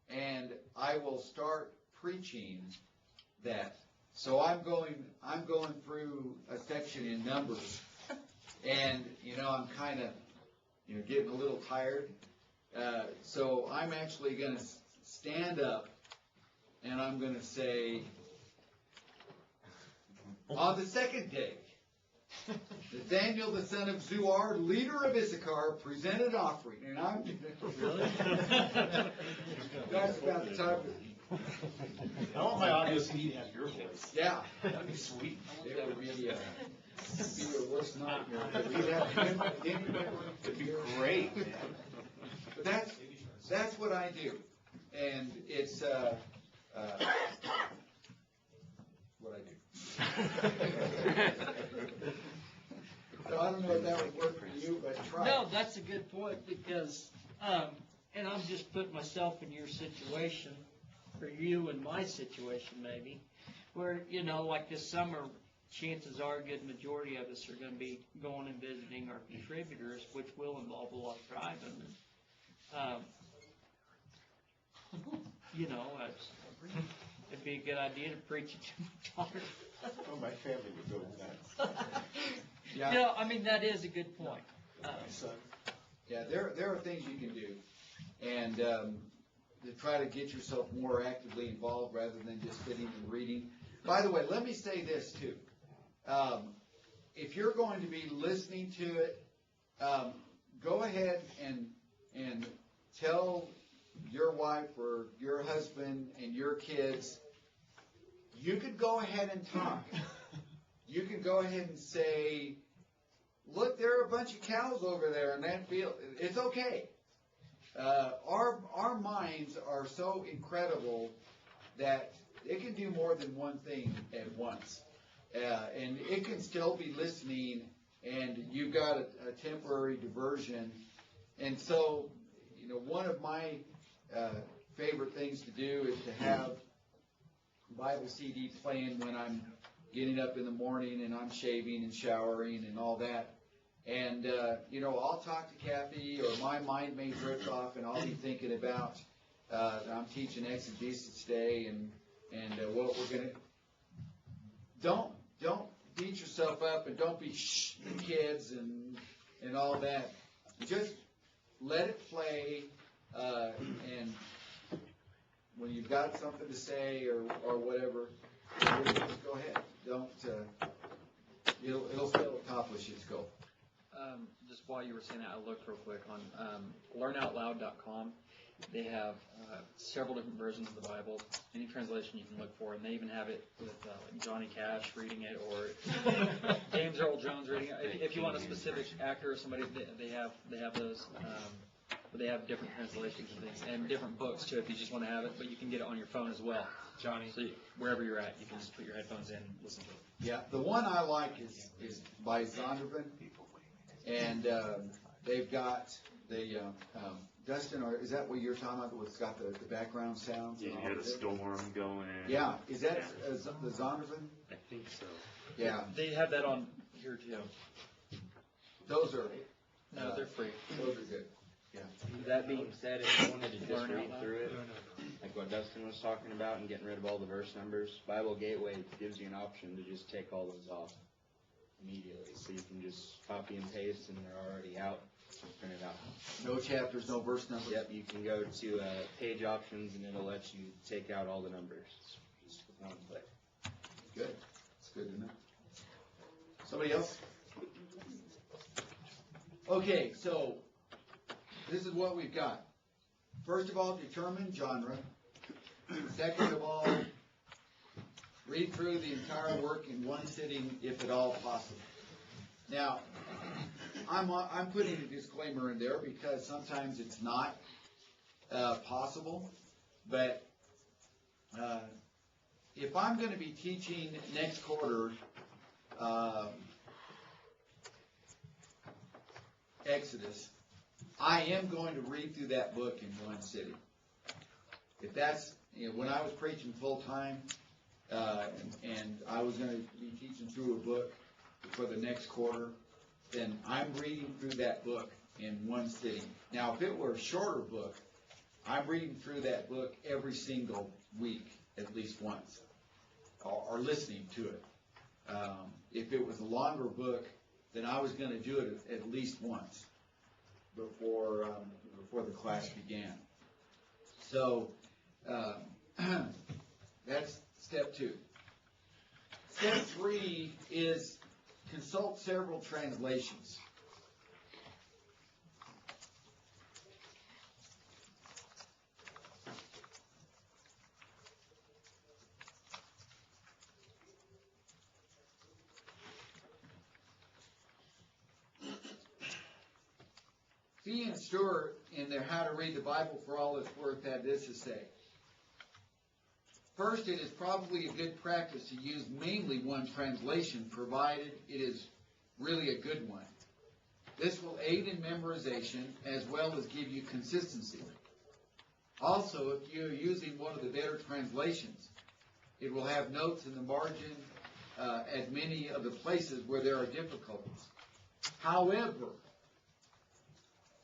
and I will start preaching that. So I'm going through a section in Numbers, and I'm kind of getting a little tired. So I'm actually going to stand up and I'm going to say, on the second day, Nathaniel the son of Zuar, leader of Issachar, presented offering. And I'm really? That's about the time. I want my audio CD to have your voice. Yeah. That'd be sweet. It would be your worst nightmare. We'd have anybody. It'd be great. But that's what I do, and it's what I do. So I don't know if that would work for you, but try. no, that's a good point because, and I'm just putting myself in your situation, or you and my situation maybe, where, like this summer, chances are a good majority of us are going to be going and visiting our contributors, which will involve a lot of driving. It'd be a good idea to preach it to my daughter. Oh, my family would go nuts. Yeah. I mean, that is a good point. My son. Yeah, there are things you can do, and to try to get yourself more actively involved rather than just sitting and reading. By the way, let me say this too. If you're going to be listening to it, go ahead and tell your wife or your husband and your kids, you could go ahead and talk. You could go ahead and say, look, there are a bunch of cows over there in that field. It's okay. Our minds are so incredible that it can do more than one thing at once. And it can still be listening, and you've got a temporary diversion. And so, one of my favorite things to do is to have Bible CD playing when I'm getting up in the morning and I'm shaving and showering and all that. And, I'll talk to Kathy, or my mind may drift off, and I'll be thinking about, I'm teaching exegesis today, and what we're going to... Don't beat yourself up, and don't be the kids and all that. Just let it play, and when you've got something to say or whatever, just go ahead. Don't, it'll still accomplish its goal. Just while you were saying that, I looked real quick on learnoutloud.com, They have several different versions of the Bible, any translation you can look for, and they even have it with like Johnny Cash reading it or James Earl Jones reading it. If you want a specific actor or somebody, they have those. But they have different translations and things, and different books too if you just want to have it, but you can get it on your phone as well. Johnny. So wherever you're at, you can just put your headphones in and listen to it. Yeah, the one I like is by Zondervan, and they've got the Dustin, or is that what you're talking about? What's got the background sounds? Yeah, and you all hear of the it? storm going. Yeah, is that the Zondervan? I think so. Yeah, They have that on here too. those are No, they're free. those are good. That being said, if you wanted to just Learn out read loud? through it, like what Dustin was talking about and getting rid of all the verse numbers, Bible Gateway gives you an option to just take all those off immediately. So you can just copy and paste and they're already out. Just print it out. No chapters, no verse numbers. Yep, you can go to page options and it'll let you take out all the numbers just with one click. Good. It's good to know. Somebody else? Okay, so this is what we've got. First of all, determine genre. Second of all, read through the entire work in one sitting, if at all possible. Now, I'm putting a disclaimer in there because sometimes it's not possible, but if I'm going to be teaching next quarter Exodus, I am going to read through that book in one sitting. If that's, when I was preaching full time, and I was going to be teaching through a book for the next quarter, then I'm reading through that book in one sitting. Now, if it were a shorter book, I'm reading through that book every single week, at least once, or listening to it. If it was a longer book, then I was going to do it at least once before the class began. So that's step 2. Step 3 is consult several translations. Fee and Stewart, in their How to Read the Bible for All It's Worth, had this to say. First, it is probably a good practice to use mainly one translation, provided it is really a good one. This will aid in memorization as well as give you consistency. Also, if you're using one of the better translations, it will have notes in the margin at many of the places where there are difficulties. However,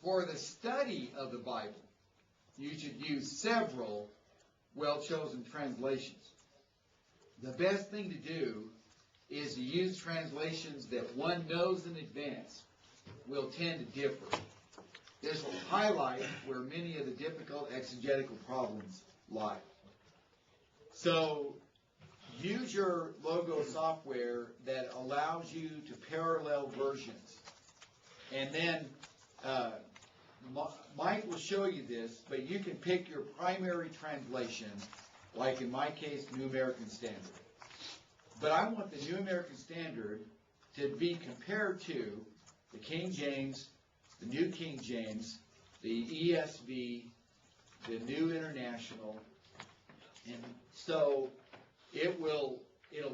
for the study of the Bible, you should use several well-chosen translations. The best thing to do is to use translations that one knows in advance will tend to differ. This will highlight where many of the difficult exegetical problems lie. So, use your logo software that allows you to parallel versions. And then Mike will show you this, but you can pick your primary translation, like in my case, New American Standard. But I want the New American Standard to be compared to the King James, the New King James, the ESV, the New International, and so it'll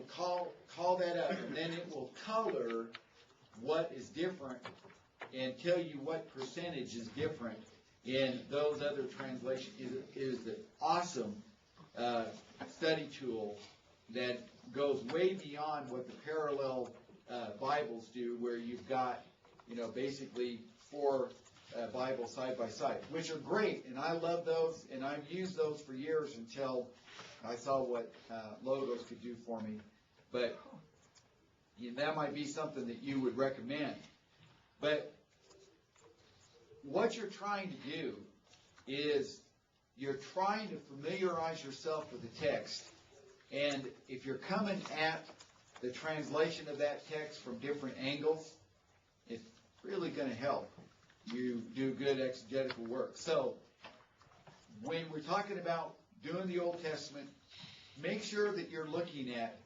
call that up, and then it will color what is different and tell you what percentage is different in those other translations. It is an awesome study tool that goes way beyond what the parallel Bibles do, where you've got, basically 4 Bibles side by side, which are great, and I love those, and I've used those for years until I saw what logos could do for me. But that might be something that you would recommend. But what you're trying to do is you're trying to familiarize yourself with the text, and if you're coming at the translation of that text from different angles, it's really going to help you do good exegetical work. So when we're talking about doing the Old Testament, make sure that you're looking at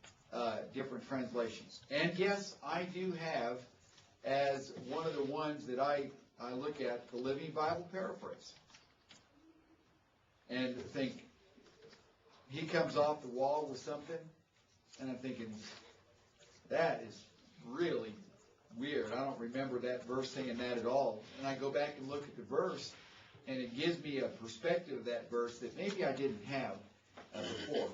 different translations. And yes, I do have, as one of the ones that I look at, the Living Bible Paraphrase. And think, he comes off the wall with something, and I'm thinking, that is really weird. I don't remember that verse saying that at all. And I go back and look at the verse, and it gives me a perspective of that verse that maybe I didn't have before.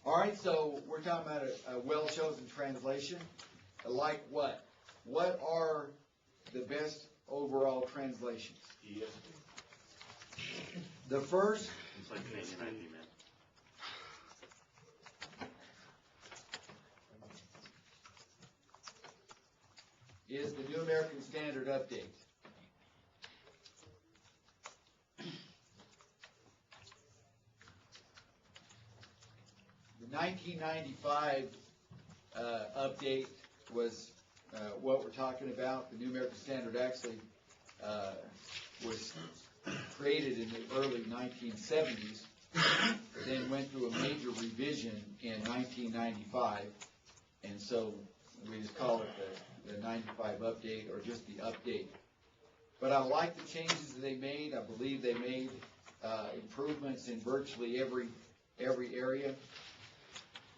All right, so we're talking about a well-chosen translation. Like what? What are the best overall translations? The first. It's like Canadian ID, man. Is the New American Standard Update. The 1995 update was what we're talking about. The New American Standard actually was created in the early 1970s, then went through a major revision in 1995, and so we just call it the 95 update, or just the update. But I like the changes that they made. I believe they made improvements in virtually every area.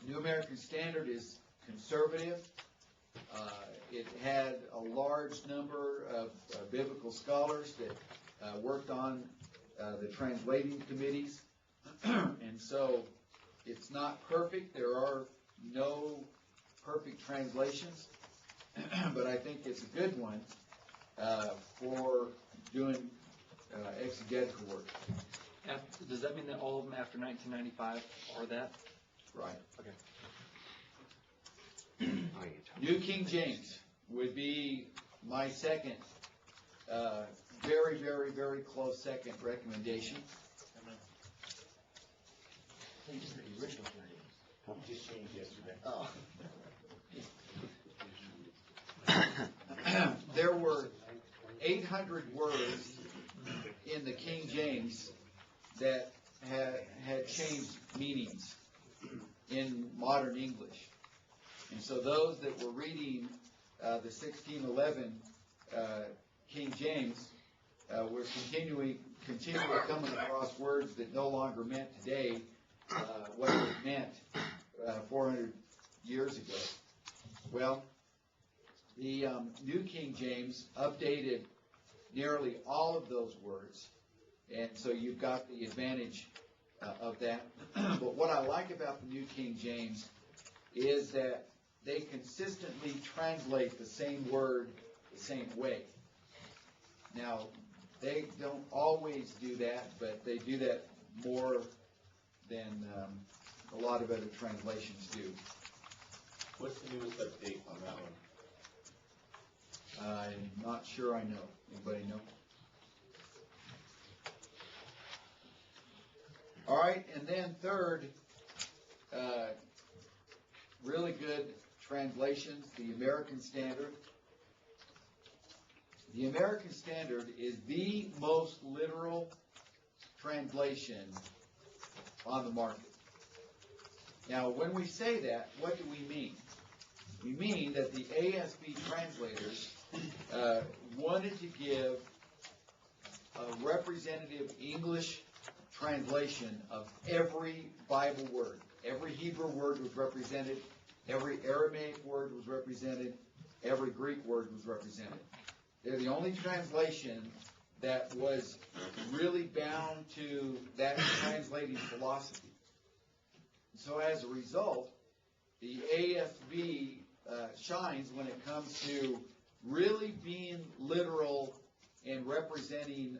New American Standard is conservative. It had a large number of biblical scholars that worked on the translating committees. And so it's not perfect. There are no perfect translations, but I think it's a good one for doing exegetical work. Does that mean that all of them after 1995 are that? Right. Okay. New King James would be my second, very, very, very close second recommendation. Just the original version. Just changed yesterday. Oh. There were 800 words in the King James that had changed meanings in modern English. And so those that were reading the 1611 King James were continually coming across words that no longer meant today what it meant 400 years ago. Well, the New King James updated nearly all of those words, and so you've got the advantage of that. But what I like about the New King James is that they consistently translate the same word the same way. Now, they don't always do that, but they do that more than a lot of other translations do. What's the newest update on that one? I'm not sure I know. Anybody know? All right, and then third, really good translations, the American Standard. The American Standard is the most literal translation on the market. Now, when we say that, what do we mean? We mean that the ASB translators wanted to give a representative English translation of every Bible word. Every Hebrew word was represented. Every Aramaic word was represented. Every Greek word was represented. They're the only translation that was really bound to that translating philosophy. So as a result, the ASB shines when it comes to really being literal and representing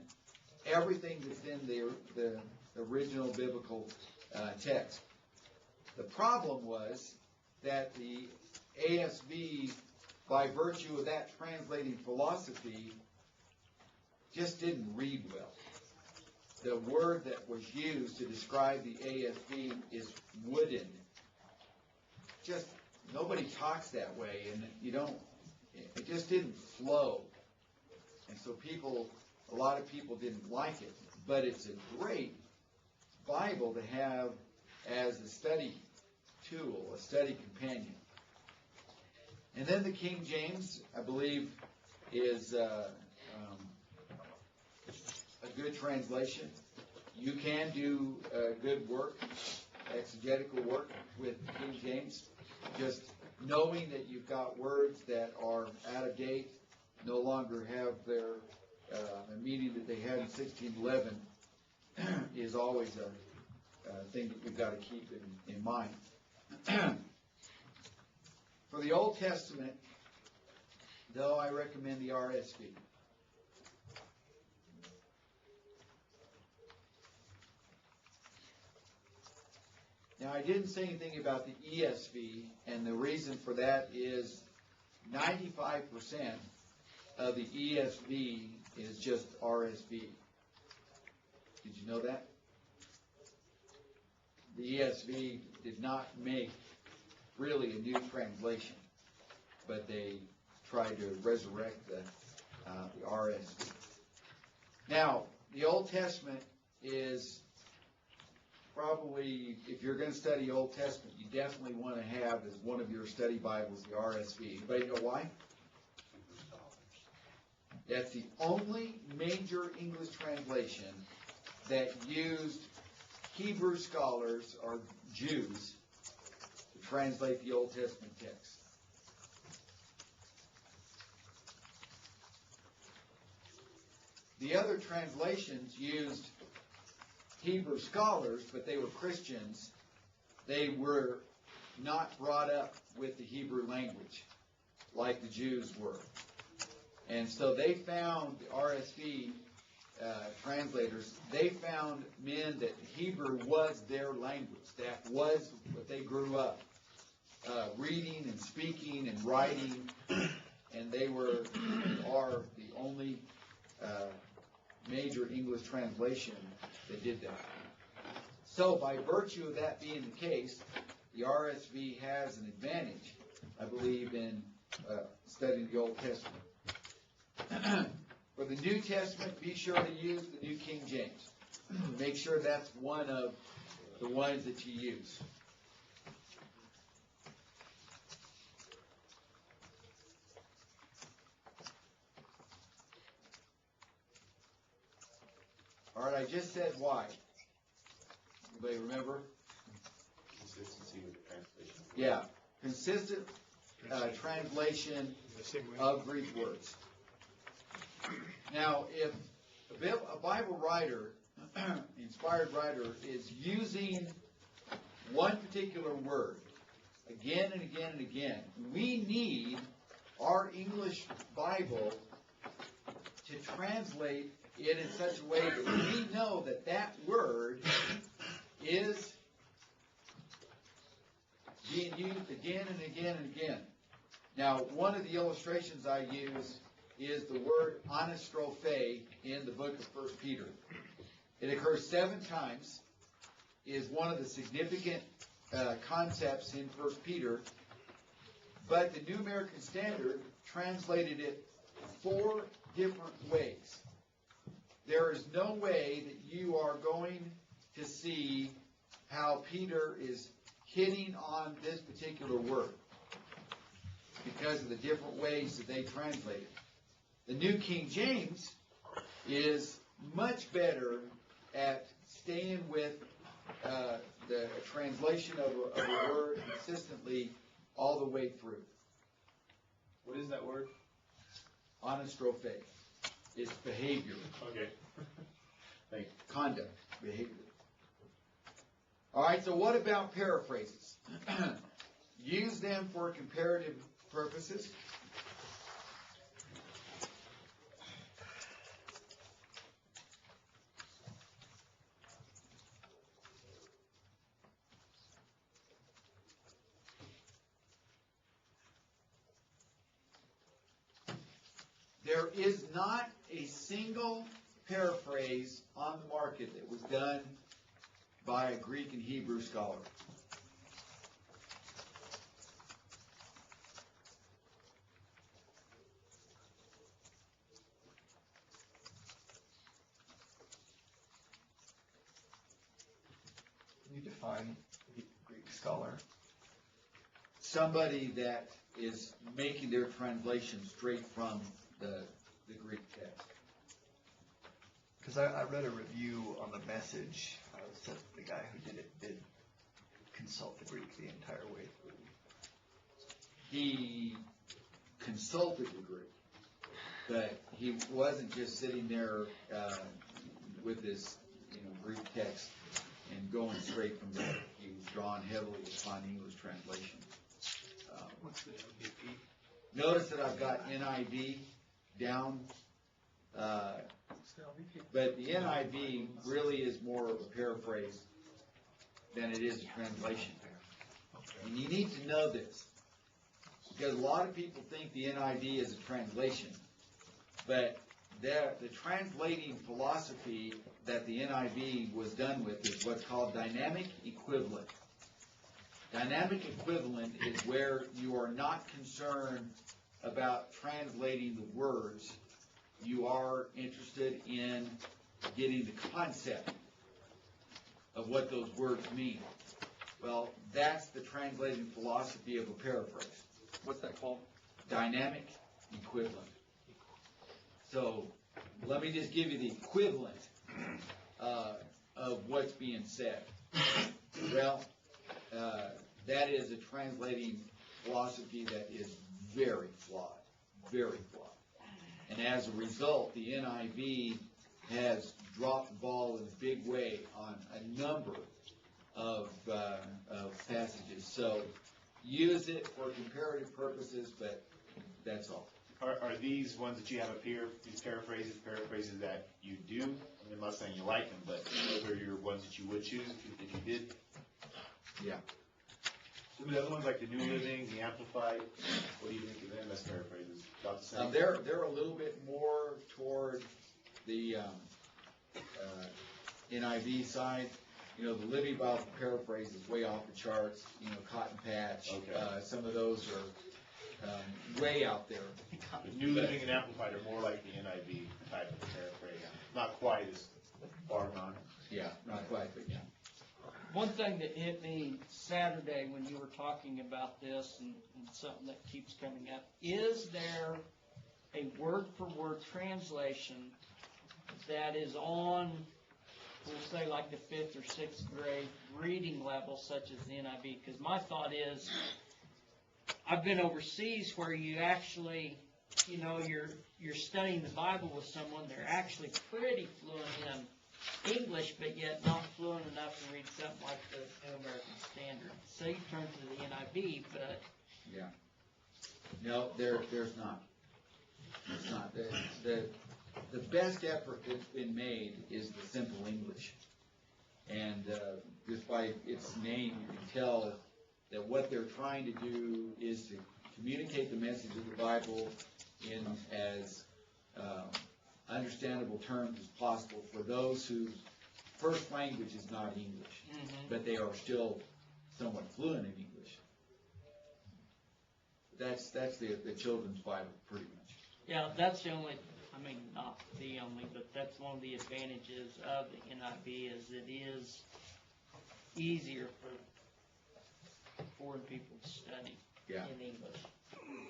everything that's in the original biblical text. The problem was that the ASB, by virtue of that translating philosophy, just didn't read well. The word that was used to describe the ASB is wooden. Just nobody talks that way, and it just didn't flow. And so people a lot of people didn't like it, but it's a great Bible to have as a study tool, a study companion. And then the King James, I believe, is a good translation. You can do good work, exegetical work with King James, just knowing that you've got words that are out of date, no longer have their meaning that they had in 1611 is always a thing that we've got to keep in mind. For the Old Testament, though, I recommend the RSV. Now, I didn't say anything about the ESV, and the reason for that is 95% of the ESV is just RSV. Did you know that? The ESV did not make really a new translation, but they tried to resurrect the RSV. Now, the Old Testament is probably, if you're going to study Old Testament, you definitely want to have as one of your study Bibles the RSV. Anybody know why? That's the only major English translation that used Hebrew scholars or Jews to translate the Old Testament text. The other translations used Hebrew scholars, but they were Christians. They were not brought up with the Hebrew language like the Jews were. And so they found, the RSV translators, they found men that Hebrew was their language. That was what they grew up reading and speaking and writing. And they are the only major English translation that did that. So by virtue of that being the case, the RSV has an advantage, I believe, in studying the Old Testament. For the New Testament, be sure to use the New King James. Make sure that's one of the ones that you use. All right, I just said why. Anybody remember? Consistency with the translation. Yeah, consistent translation of Greek words. Now, if a Bible writer, inspired writer, is using one particular word again and again and again, we need our English Bible to translate it in such a way that we know that that word is being used again and again and again. Now, one of the illustrations I use is the word anastrophe in the book of 1 Peter. It occurs 7 times, is one of the significant concepts in 1 Peter, but the New American Standard translated it 4 different ways. There is no way that you are going to see how Peter is hitting on this particular word because of the different ways that they translate it. The New King James is much better at staying with the translation of a word consistently all the way through. What is that word? Anastrophe. It's behavior. Okay. Thank you. Conduct. Behavior. All right, so what about paraphrases? Use them for comparative purposes. There is not a single paraphrase on the market that was done by a Greek and Hebrew scholar. define Greek scholar? Somebody that is making their translation straight from the Greek text. Because I read a review on the Message. Said the guy who did consult the Greek the entire way through. He consulted the Greek, but he wasn't just sitting there with his Greek text and going straight from there. He was drawn heavily upon English translation. What's the LBP? Notice that I've got NIV down, but the NIV really is more of a paraphrase than it is a translation. And you need to know this, because a lot of people think the NIV is a translation, but the translating philosophy that the NIV was done with is what's called dynamic equivalent. Dynamic equivalent is where you are not concerned about translating the words. You are interested in getting the concept of what those words mean. Well, that's the translating philosophy of a paraphrase. What's that called? Dynamic equivalent. So let me just give you the equivalent of what's being said. Well, that is a translating philosophy that is very flawed, very flawed. And as a result, the NIV has dropped the ball in a big way on a number of passages. So use it for comparative purposes, but that's all. Are these ones that you have up here, these paraphrases that you do? I mean, I'm not saying you like them, but those are your ones that you would choose if you did? Yeah. Some of the other ones, like the New Living, the Amplified, what do you think of them as paraphrases? About the same? They're a little bit more toward the NIV side. The Living Bible paraphrase is way off the charts. Cotton Patch. Okay. Some of those are way out there. The New Living and Amplified are more like the NIV type of paraphrase. Not quite as far gone. Yeah, not quite, but yeah. One thing that hit me Saturday when you were talking about this, and something that keeps coming up, is there a word-for-word translation that is on, we'll say like the 5th or 6th grade reading level, such as the NIV? Because my thought is, I've been overseas where you actually, you're studying the Bible with someone, they're actually pretty fluent in English, but yet not fluent enough to read something like the New American Standard. So you turn to the NIV, but... Yeah. No, there's not. It's not. The best effort that's been made is the simple English. And just by its name, you can tell that what they're trying to do is to communicate the message of the Bible in as understandable terms as possible for those whose first language is not English, but they are still somewhat fluent in English. That's the children's Bible, pretty much. Yeah, that's the only, not the only, but that's one of the advantages of the NIV is it is easier for foreign people to study in English.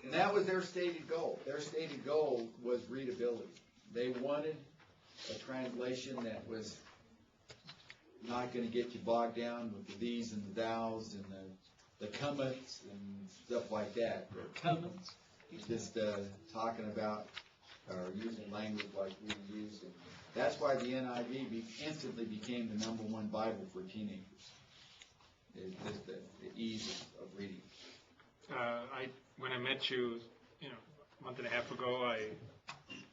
And that was their stated goal. Their stated goal was readability. They wanted a translation that was not going to get you bogged down with the these and the thous and the comeths and stuff like that. Comeths? Just talking about or using language like we used. And that's why the NIV instantly became the #1 Bible for teenagers. It's just the ease of reading. When I met you, a month and a half ago, I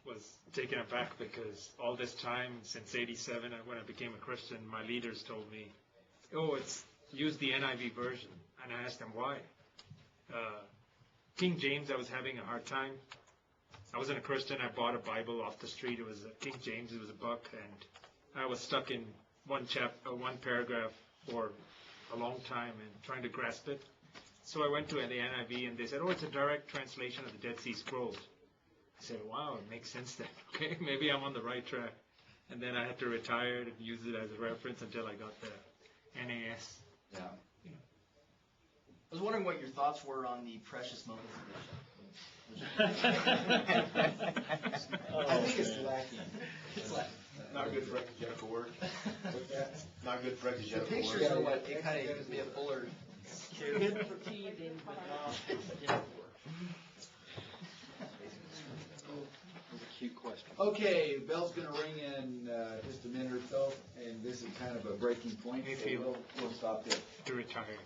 was taken aback because all this time, since '87, when I became a Christian, my leaders told me, use the NIV version. And I asked them why. King James, I was having a hard time. I wasn't a Christian. I bought a Bible off the street. It was King James. It was $1, and I was stuck in one paragraph for a long time and trying to grasp it. So I went to the NIV, and they said, it's a direct translation of the Dead Sea Scrolls. I said, wow, it makes sense then. Okay, maybe I'm on the right track. And then I had to retire and use it as a reference until I got the NAS. Yeah. I was wondering what your thoughts were on the precious moments edition. I think it's lacking. It's lacking. Not good for exegetical work. Not good for The exegetical pictures work. are what, it kind of gives me a fuller. Good for teething, but not exegetical work. Cute question. Okay, bell's gonna ring in, just a minute or so, and this is kind of a breaking point, If so you- we'll stop there. To retire.